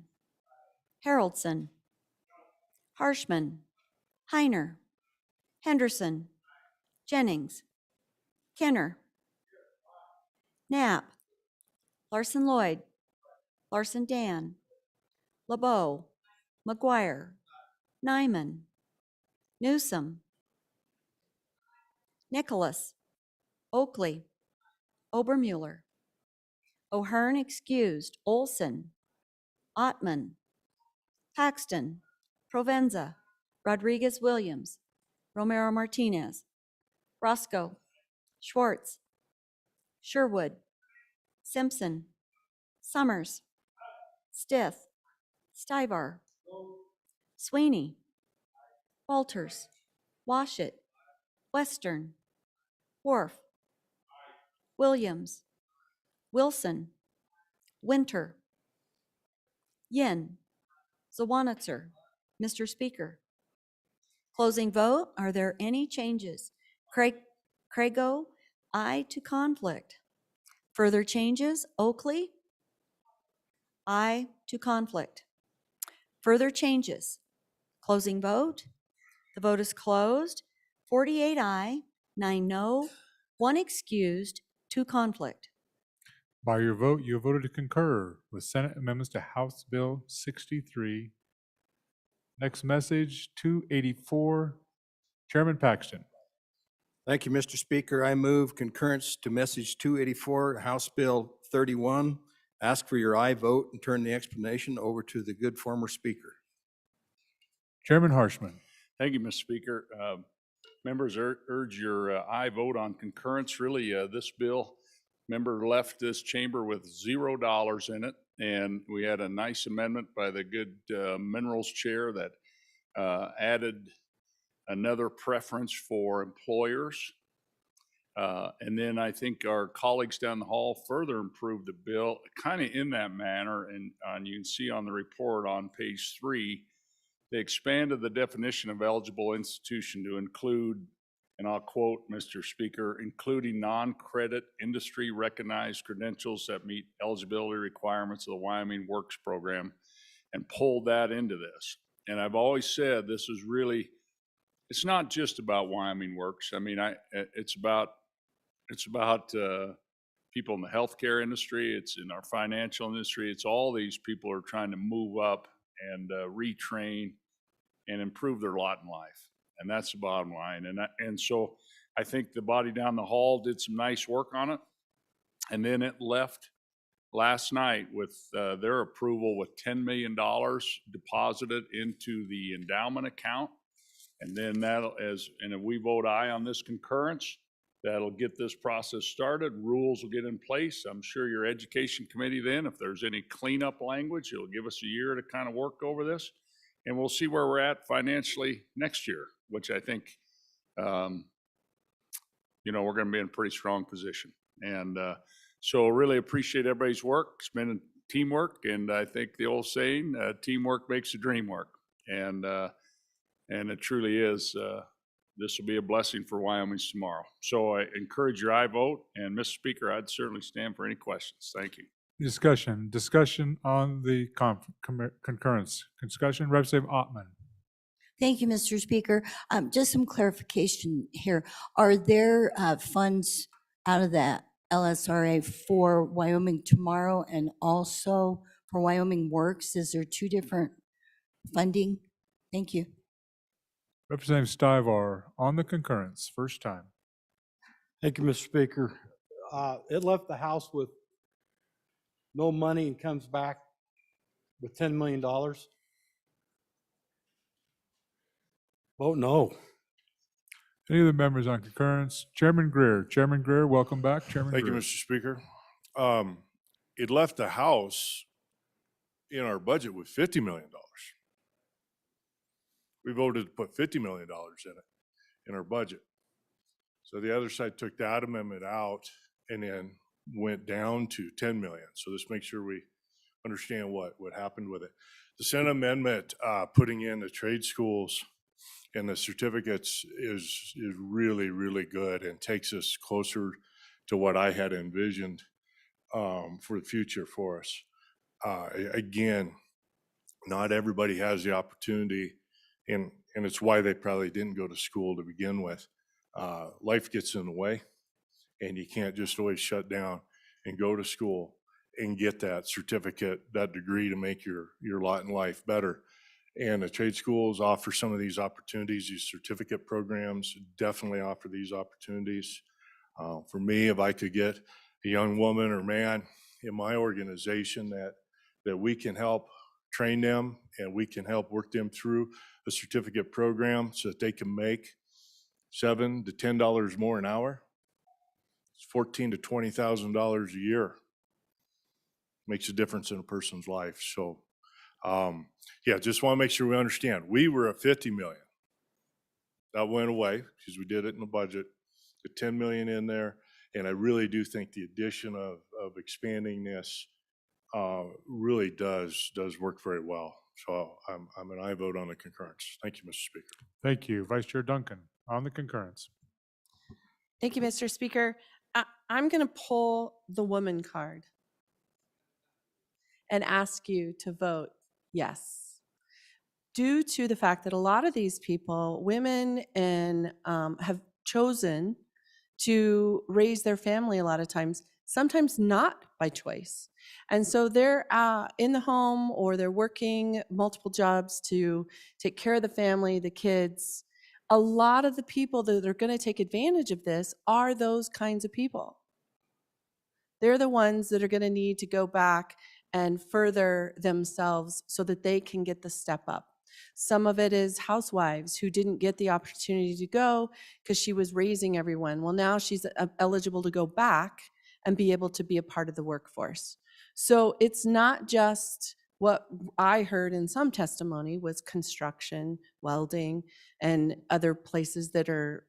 Haroldson, Harshman, Heiner, Henderson, Jennings, Kenner, Knapp, Larson Lloyd, Larson Dan, LeBeau, McGuire, Nyman, Newsom, Nicholas, Oakley, Obermuller, O'Hearn excused, Olson, Ottman, Paxton, Provenza, Rodriguez Williams, Romero Martinez, Roscoe, Schwartz, Sherwood, Simpson, Summers, Stith, Stivar, Sweeney, Walters, Washit, Western, Worf, Williams, Wilson, Winter, Yin, Zawanitzer. Mr. Speaker. Closing vote. Are there any changes? Crago, aye to conflict. Further changes? Oakley, aye to conflict. Further changes? Closing vote. The vote is closed. 48 aye, 9 no, 1 excused, 2 conflict. By your vote, you have voted to concur with Senate amendments to House Bill 63. Next message, 284, Chairman Paxton. Thank you, Mr. Speaker. I move concurrence to message 284, House Bill 31. Ask for your aye vote and turn the explanation over to the good former speaker. Chairman Harshman. Thank you, Mr. Speaker. Members urge your aye vote on concurrence. Really, this bill, member left this chamber with $0 in it, and we had a nice amendment by the good minerals chair that added another preference for employers. And then I think our colleagues down the hall further improved the bill kind of in that manner. And you can see on the report on page 3, they expanded the definition of eligible institution to include, and I'll quote, Mr. Speaker, including non-credit industry recognized credentials that meet eligibility requirements of the Wyoming Works program, and pulled that into this. And I've always said this is really, it's not just about Wyoming Works. I mean, it's about people in the healthcare industry. It's in our financial industry. It's all these people are trying to move up and retrain and improve their lot in life. And that's the bottom line. And so I think the body down the hall did some nice work on it. And then it left last night with their approval with $10 million deposited into the endowment account. And then and if we vote aye on this concurrence, that'll get this process started. Rules will get in place. I'm sure your education committee then, if there's any cleanup language, it'll give us a year to kind of work over this. And we'll see where we're at financially next year, which I think, we're going to be in a pretty strong position. And So really appreciate everybody's work. It's been teamwork, and I think the old saying, teamwork makes the dream work. And it truly is. This will be a blessing for Wyoming's tomorrow. So I encourage your aye vote, and Mr. Speaker, I'd certainly stand for any questions. Thank you. Discussion on the concurrence. Discussion, Representative Ottman. Thank you, Mr. Speaker. Just some clarification here. Are there funds out of that LSRA for Wyoming Tomorrow and also for Wyoming Works? Is there two different funding? Thank you. Representative Stivar on the concurrence, first time. Thank you, Mr. Speaker. It left the House with no money and comes back with $10 million. Vote no. Any of the members on concurrence? Chairman Greer. Chairman Greer, welcome back. Chairman Thank you, Greer. Mr. Speaker. It left the House in our budget with $50 million. We voted to put $50 million in our budget. So the other side took that amendment out and then went down to 10 million. So let's make sure we understand what happened with it. The Senate amendment putting in the trade schools and the certificates is really, really good and takes us closer to what I had envisioned for the future for us. Again, not everybody has the opportunity, and it's why they probably didn't go to school to begin with. Life gets in the way, and you can't just always shut down and go to school and get that certificate, that degree to make your lot in life better. And the trade schools offer some of these opportunities. These certificate programs definitely offer these opportunities. For me, if I could get a young woman or man in my organization that we can help train them and we can help work them through a certificate program so that they can make $7 to $10 more an hour, it's $14,000 to $20,000 a year. Makes a difference in a person's life. So, yeah, just want to make sure we understand. We were at 50 million. That went away because we did it in the budget. The 10 million in there, and I really do think the addition of expanding this really does work very well. So I'm an aye vote on the concurrence. Thank you, Mr. Speaker. Thank you. Vice Chair Duncan on the concurrence. Thank you, Mr. Speaker. I'm going to pull the woman card and ask you to vote yes, due to the fact that a lot of these people, women, and have chosen to raise their family a lot of times, sometimes not by choice. And so they're in the home or they're working multiple jobs to take care of the family, the kids. A lot of the people that are going to take advantage of this are those kinds of people. They're the ones that are going to need to go back and further themselves so that they can get the step up. Some of it is housewives who didn't get the opportunity to go because she was raising everyone. Well, now she's eligible to go back and be able to be a part of the workforce. So it's not just what I heard in some testimony was construction, welding, and other places that are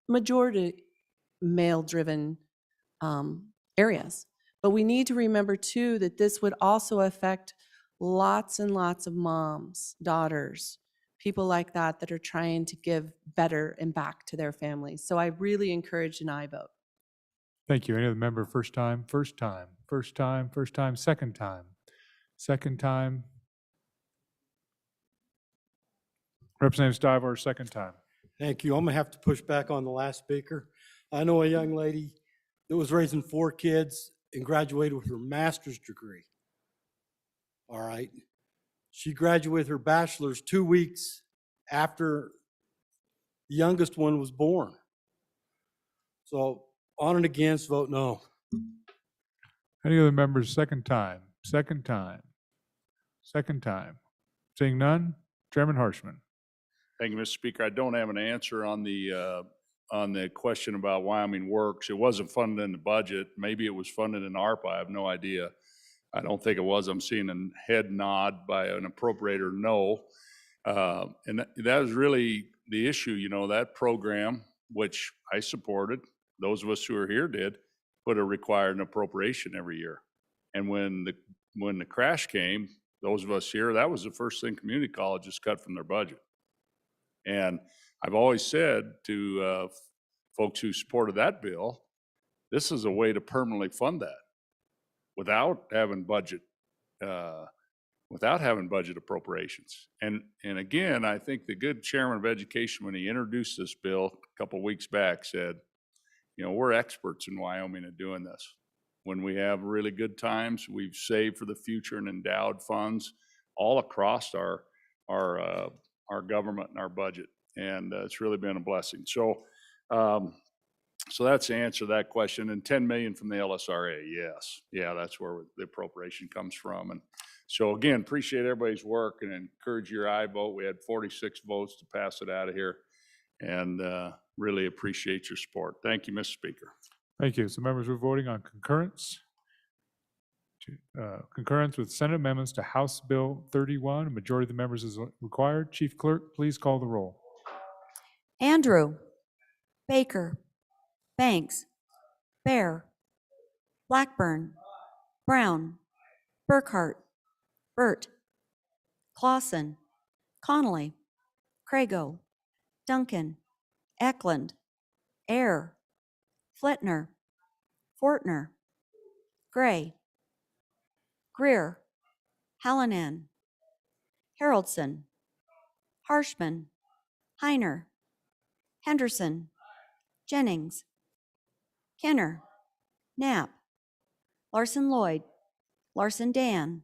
majority male-driven areas. But we need to remember too that this would also affect lots and lots of moms, daughters, people like that are trying to give better and back to their families. So I really encourage an aye vote. Thank you. Any other member? First time, second time. Representative Stivar, second time. Thank you. I'm going to have to push back on the last speaker. I know a young lady that was raising 4 kids and graduated with her master's degree. All right. She graduated with her bachelor's 2 weeks after the youngest one was born. So on and against, vote no. Any other members? Second time. Seeing none, Chairman Harshman. Thank you, Mr. Speaker. I don't have an answer on the question about Wyoming Works. It wasn't funded in the budget. Maybe it was funded in ARPA. I have no idea. I don't think it was. I'm seeing a head nod by an appropriator, no. And that was really the issue, that program, which I supported, those of us who are here did, would have required an appropriation every year. And when the crash came, those of us here, that was the first thing community colleges cut from their budget. And I've always said to folks who supported that bill, this is a way to permanently fund that without having budget appropriations. And again, I think the good chairman of education, when he introduced this bill a couple of weeks back, said, you know, we're experts in Wyoming at doing this. When we have really good times, we've saved for the future and endowed funds all across our government and our budget. And it's really been a blessing. So, so that's the answer to that question. And 10 million from the LSRA, yes. Yeah, that's where the appropriation comes from. And so again, appreciate everybody's work and encourage your aye vote. We had 46 votes to pass it out of here. And really appreciate your support. Thank you, Mr. Speaker. Thank you. So members, we're voting on concurrence. Concurrence with Senate amendments to House Bill 31. A majority of the members is required. Chief Clerk, please call the roll. Andrew, Baker, Banks, Bear, Blackburn, Brown, Burkhart, Burt, Clausen, Connolly, Crago, Duncan, Eklund, Ayer, Fletner, Fortner, Gray, Greer, Hallinan, Haroldson, Harshman, Heiner, Henderson, Jennings, Kenner, Knapp, Larson Lloyd, Larson Dan,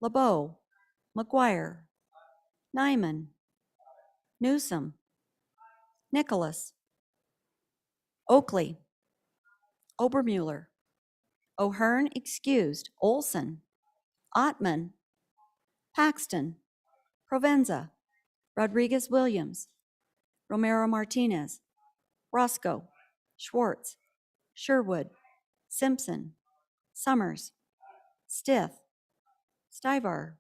LeBeau, McGuire, Nyman, Newsom, Nicholas, Oakley, Obermuller, O'Hearn excused, Olson, Ottman, Paxton, Provenza, Rodriguez Williams, Romero Martinez, Roscoe, Schwartz, Sherwood, Simpson, Summers, Stith, Stivar,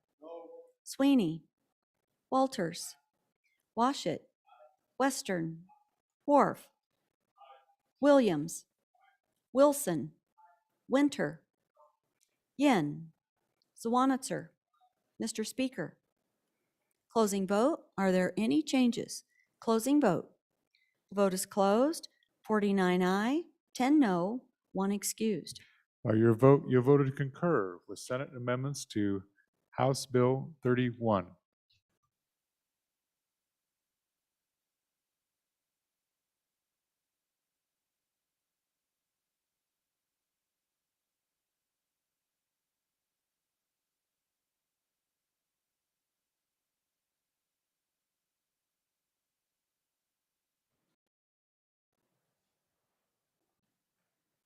Sweeney, Walters, Washit, Western, Wharf, Williams, Wilson, Winter, Yin, Zwanitzer. Mr. Speaker. Closing vote. Are there any changes? Closing vote. The vote is closed. 49 aye, 10 no, 1 excused. By your vote, you voted to concur with Senate amendments to House Bill 31.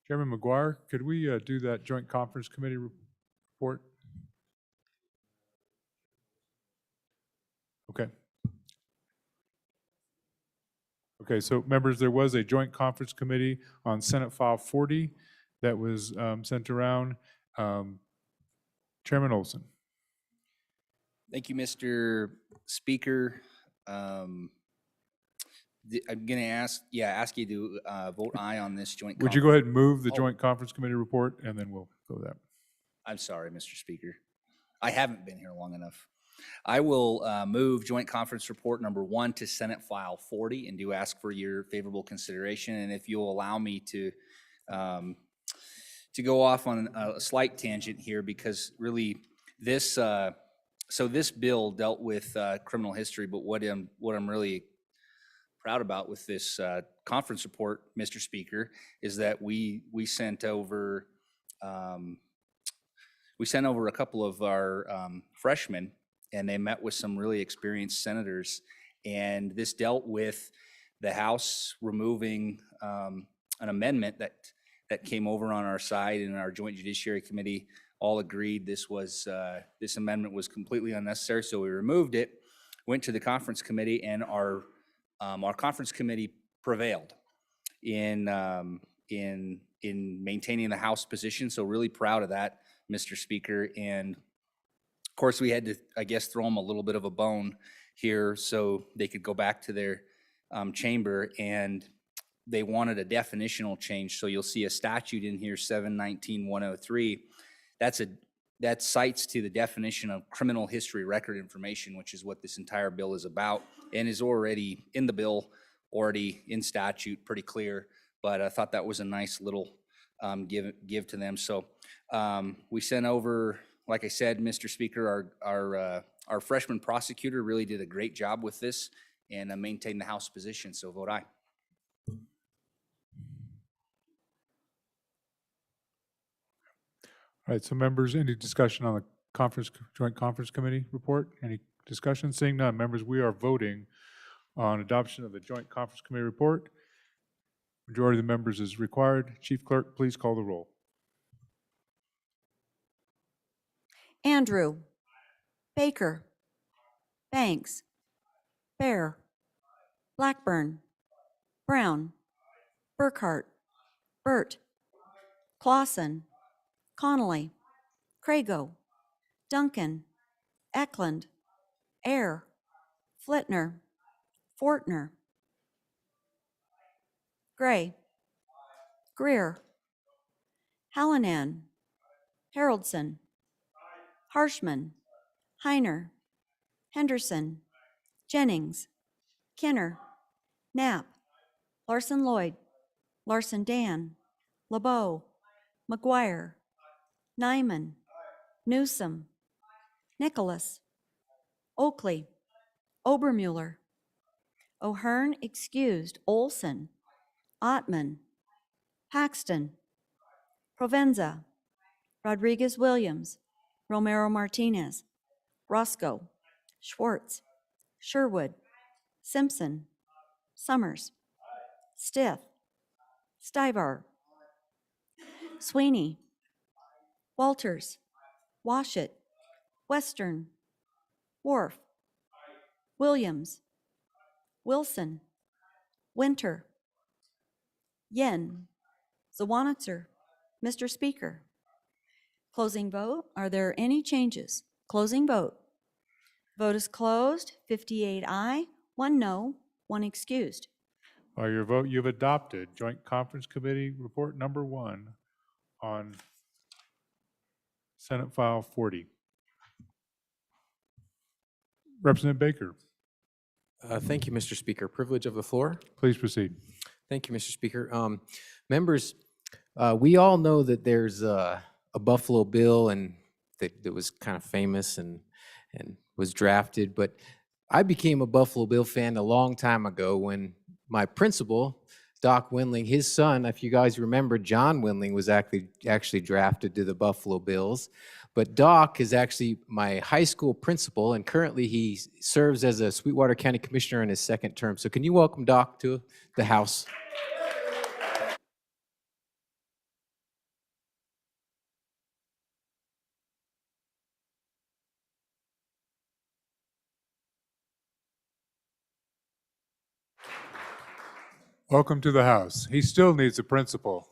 Chairman McGuire, could we do that joint conference committee report? Okay. Okay, so members, there was a joint conference committee on Senate File 40 that was sent around. Chairman Olson. Thank you, Mr. Speaker. I'm going to ask you to vote aye on this joint. Would you go ahead and move the joint conference committee report, and then we'll go that. I'm sorry, Mr. Speaker. I haven't been here long enough. I will move joint conference report number 1 to Senate File 40 and do ask for your favorable consideration. And if you'll allow me to go off on a slight tangent here, because really this bill dealt with criminal history, but what I'm really proud about with this conference report, Mr. Speaker, is that we sent over a couple of our freshmen, and they met with some really experienced senators, and this dealt with the House removing an amendment that came over on our side, and our Joint Judiciary Committee all agreed this amendment was completely unnecessary, so we removed it, went to the conference committee, and our conference committee prevailed in maintaining the House position. So really proud of that, Mr. Speaker. And of course, we had to, I guess, throw them a little bit of a bone here so they could go back to their chamber. And they wanted a definitional change. So you'll see a statute in here, 719-103. That cites to the definition of criminal history record information, which is what this entire bill is about, and is already in the bill, already in statute, pretty clear. But I thought that was a nice little give to them. So we sent over, like I said, Mr. Speaker, our freshman prosecutor really did a great job with this and maintained the House position. So vote aye. All right, so members, any discussion on the Joint Conference Committee report? Any discussion? Seeing none, members, we are voting on adoption of the Joint Conference Committee report. Majority of the members is required. Chief Clerk, please call the roll. Andrew. Baker. Banks. Bear. Blackburn. Brown. Burkhart. Burt. Clausen. Connolly. Crago. Duncan. Eklund. Air. Flitner. Fortner. Gray. Greer. Hallinan. Haroldson. Harshman. Heiner. Henderson. Jennings. Kenner. Knapp. Larson Lloyd. Larson Dan. LeBeau. McGuire. Nyman. Newsom. Nicholas. Oakley. Obermuller. O'Hearn excused. Olson. Ottman. Paxton. Provenza. Rodriguez Williams. Romero Martinez. Roscoe. Schwartz. Sherwood. Simpson. Summers. Stith. Stivar. Sweeney. Walters. Washit. Western. Wharf. Williams. Wilson. Winter. Yen. Zawanitzer. Mr. Speaker. Closing vote. Are there any changes? Closing vote. Vote is closed. 58 aye, 1 no, 1 excused. By your vote, you've adopted Joint Conference Committee report number 1 on Senate File 40. Representative Baker, Thank you, Mr. Speaker. Privilege of the floor. please proceed. Thank you, Mr. Speaker. Members, we all know that there's a Buffalo bill and that was kind of famous and was drafted, but I became a Buffalo Bill fan a long time ago when my principal, Doc Windling, his son, if you guys remember, John Windling was actually drafted to the Buffalo Bills. But Doc is actually my high school principal, and currently he serves as a Sweetwater County Commissioner in his 2nd term. So can you welcome Doc to the House? Welcome to the House. He still needs a principal.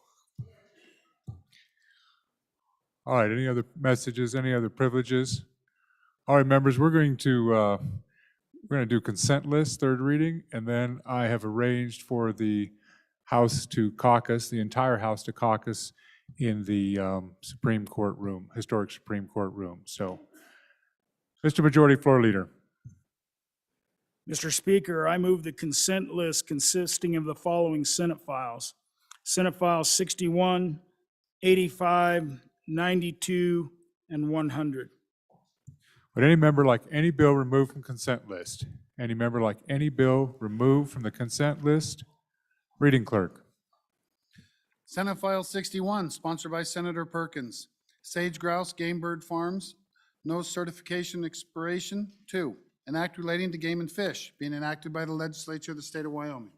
All right, any other messages, any other privileges? All right, members, we're going to do consent list, 3rd reading, and then I have arranged for the House to caucus, the entire House to caucus in the Supreme Court room, historic Supreme Court room. So, Mr. Majority Floor Leader. Mr. Speaker, I move the consent list consisting of the following Senate files. Senate Files 61, 85, 92, and 100. Would any member like any bill removed from consent list? Any member like any bill removed from the consent list? Reading clerk. Senate File 61, sponsored by Senator Perkins. Sage Grouse Game Bird Farms, no certification expiration. 2, an act relating to game and fish, being enacted by the legislature of the state of Wyoming.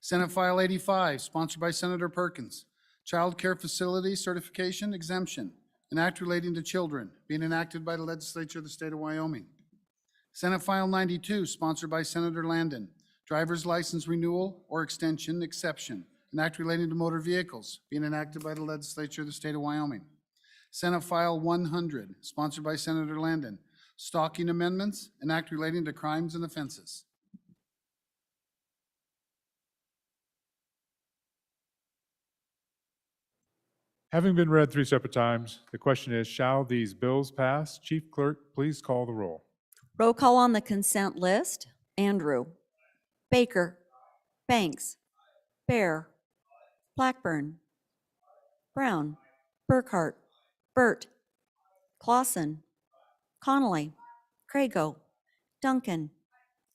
Senate File 85, sponsored by Senator Perkins. Child Care Facility Certification Exemption, an act relating to children, being enacted by the legislature of the state of Wyoming. Senate File 92, sponsored by Senator Landon. Driver's license renewal or extension exception, an act relating to motor vehicles, being enacted by the legislature of the state of Wyoming. Senate File 100, sponsored by Senator Landon. Stalking amendments, an act relating to crimes and offenses. Having been read 3 separate times, the question is, shall these bills pass? Chief Clerk, please call the roll. Roll call on the consent list. Andrew. Baker. Banks. Bear. Blackburn. Brown. Burkhart. Burt. Clausen. Connolly. Crago. Duncan.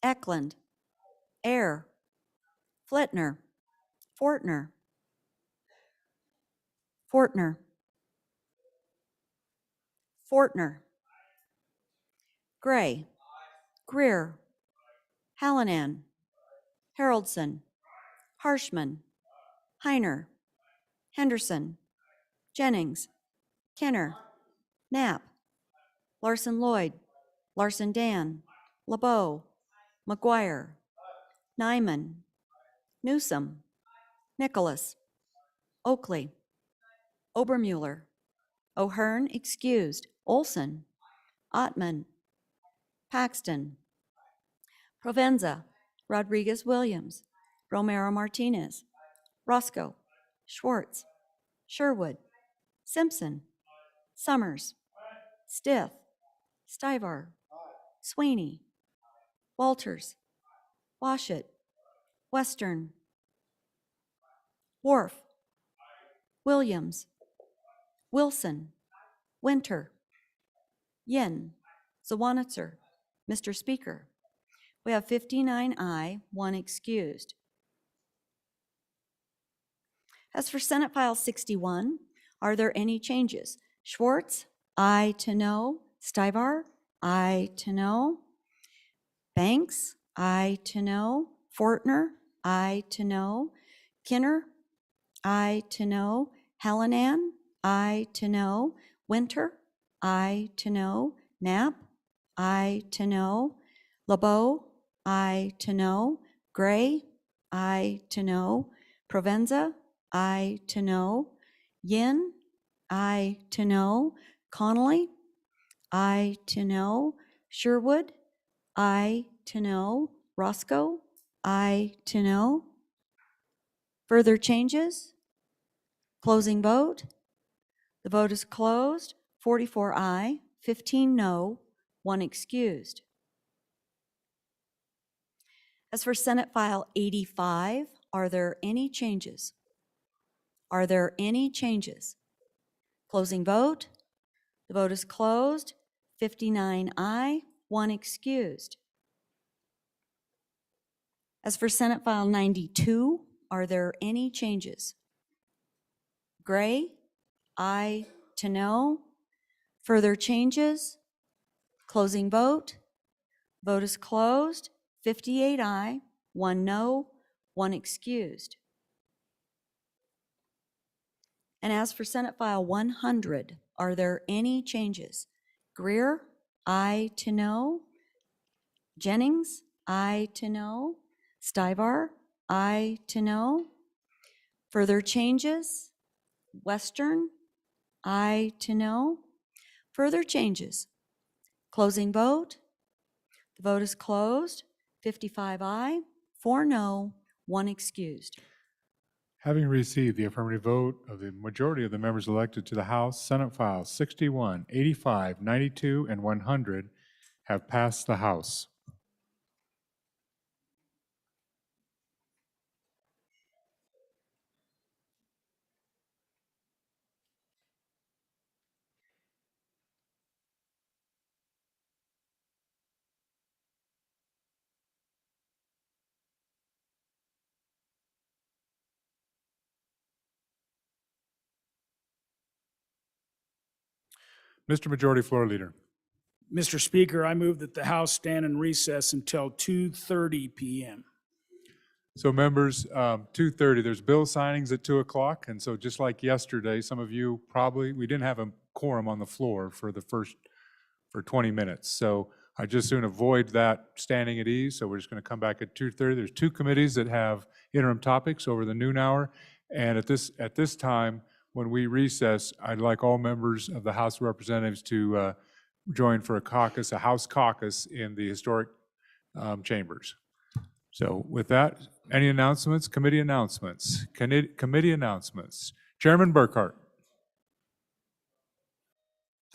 Eklund. Air. Flitner. Fortner. Fortner. Fortner. Gray. Greer. Hallinan. Haroldson. Harshman. Heiner. Henderson. Jennings. Kenner. Knapp. Larson Lloyd. Larson Dan. LeBeau. McGuire. Nyman. Newsom. Nicholas. Oakley. Obermuller. O'Hearn excused. Olson. Ottman. Paxton. Provenza. Rodriguez Williams. Romero Martinez. Roscoe. Schwartz. Sherwood. Simpson. Summers. Stith. Stivar. Sweeney. Walters. Washut. Western. Wharf. Williams. Wilson. Winter. Yin. Zawanitzer. Mr. Speaker, we have 59 aye, 1 excused. As for Senate File 61, are there any changes? Schwartz, aye to no. Stivar, aye to no. Banks, aye to no. Fortner, aye to no. Kinner, aye to no. Hallinan, aye to no. Winter, aye to no. Knapp, aye to no. LeBeau, aye to no. Gray, aye to no. Provenza, aye to no. Yin, aye to no. Connolly, aye to no. Sherwood, aye to no. Roscoe, aye to no. Further changes? Closing vote. The vote is closed. 44 aye, 15 no, 1 excused. As for Senate File 85, are there any changes? Are there any changes? Closing vote. The vote is closed. 59 aye, 1 excused. As for Senate File 92, are there any changes? Gray, aye to no. Further changes? Closing vote. Vote is closed. 58 aye, 1 no, 1 excused. And as for Senate File 100, are there any changes? Greer, aye to no. Jennings, aye to no. Stivar, aye to no. Further changes? Western, aye to no. Further changes? Closing vote. The vote is closed. 55 aye, 4 no, 1 excused. Having received the affirmative vote of the majority of the members elected to the House, Senate Files 61, 85, 92, and 100 have passed the House. Mr. Majority Floor Leader. Mr. Speaker, I move that the House stand in recess until 2:30 p.m. So members, 2:30, there's bill signings at 2 o'clock, and so just like yesterday, some of you probably, we didn't have a quorum on the floor for 20 minutes. So I just soon avoid that standing at ease, so we're just going to come back at 2:30. There's 2 committees that have interim topics over the noon hour, and at this time, when we recess, I'd like all members of the House of Representatives to join for a caucus, a House caucus in the historic chambers. So with that, any announcements? Committee announcements. Committee announcements. Chairman Burkhart.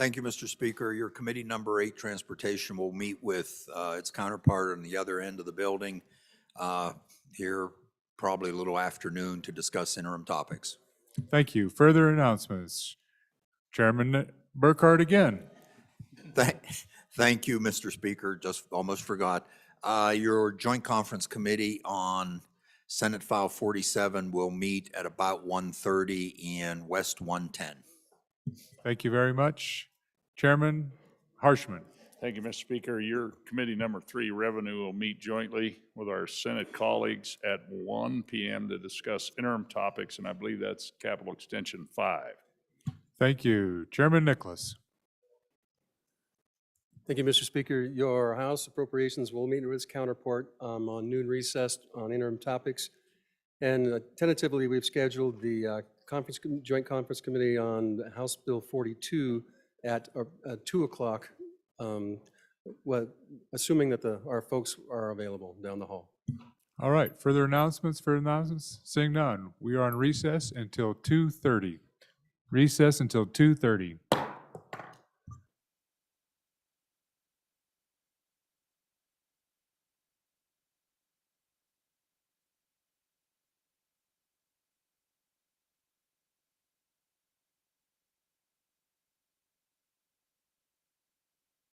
Thank you, Mr. Speaker. Your committee number 8, Transportation, will meet with its counterpart on the other end of the building here probably a little afternoon to discuss interim topics. Thank you. Further announcements. Chairman Burkhardt again. Thank you, Mr. Speaker. Just almost forgot. Your Joint Conference Committee on Senate File 47 will meet at about 1:30 in West 110. Thank you very much. Chairman Harshman. Thank you, Mr. Speaker. Your committee number 3, Revenue, will meet jointly with our Senate colleagues at 1 p.m. to discuss interim topics, and I believe that's Capital Extension 5. Thank you. Chairman Nicholas. Thank you, Mr. Speaker. Your House Appropriations will meet with its counterpart on noon recess on interim topics. And tentatively, we've scheduled the Joint Conference Committee on House Bill 42 at 2 o'clock, assuming that our folks are available down the hall. All right. Further announcements? Seeing none. We are on recess until 2:30. Recess until 2:30.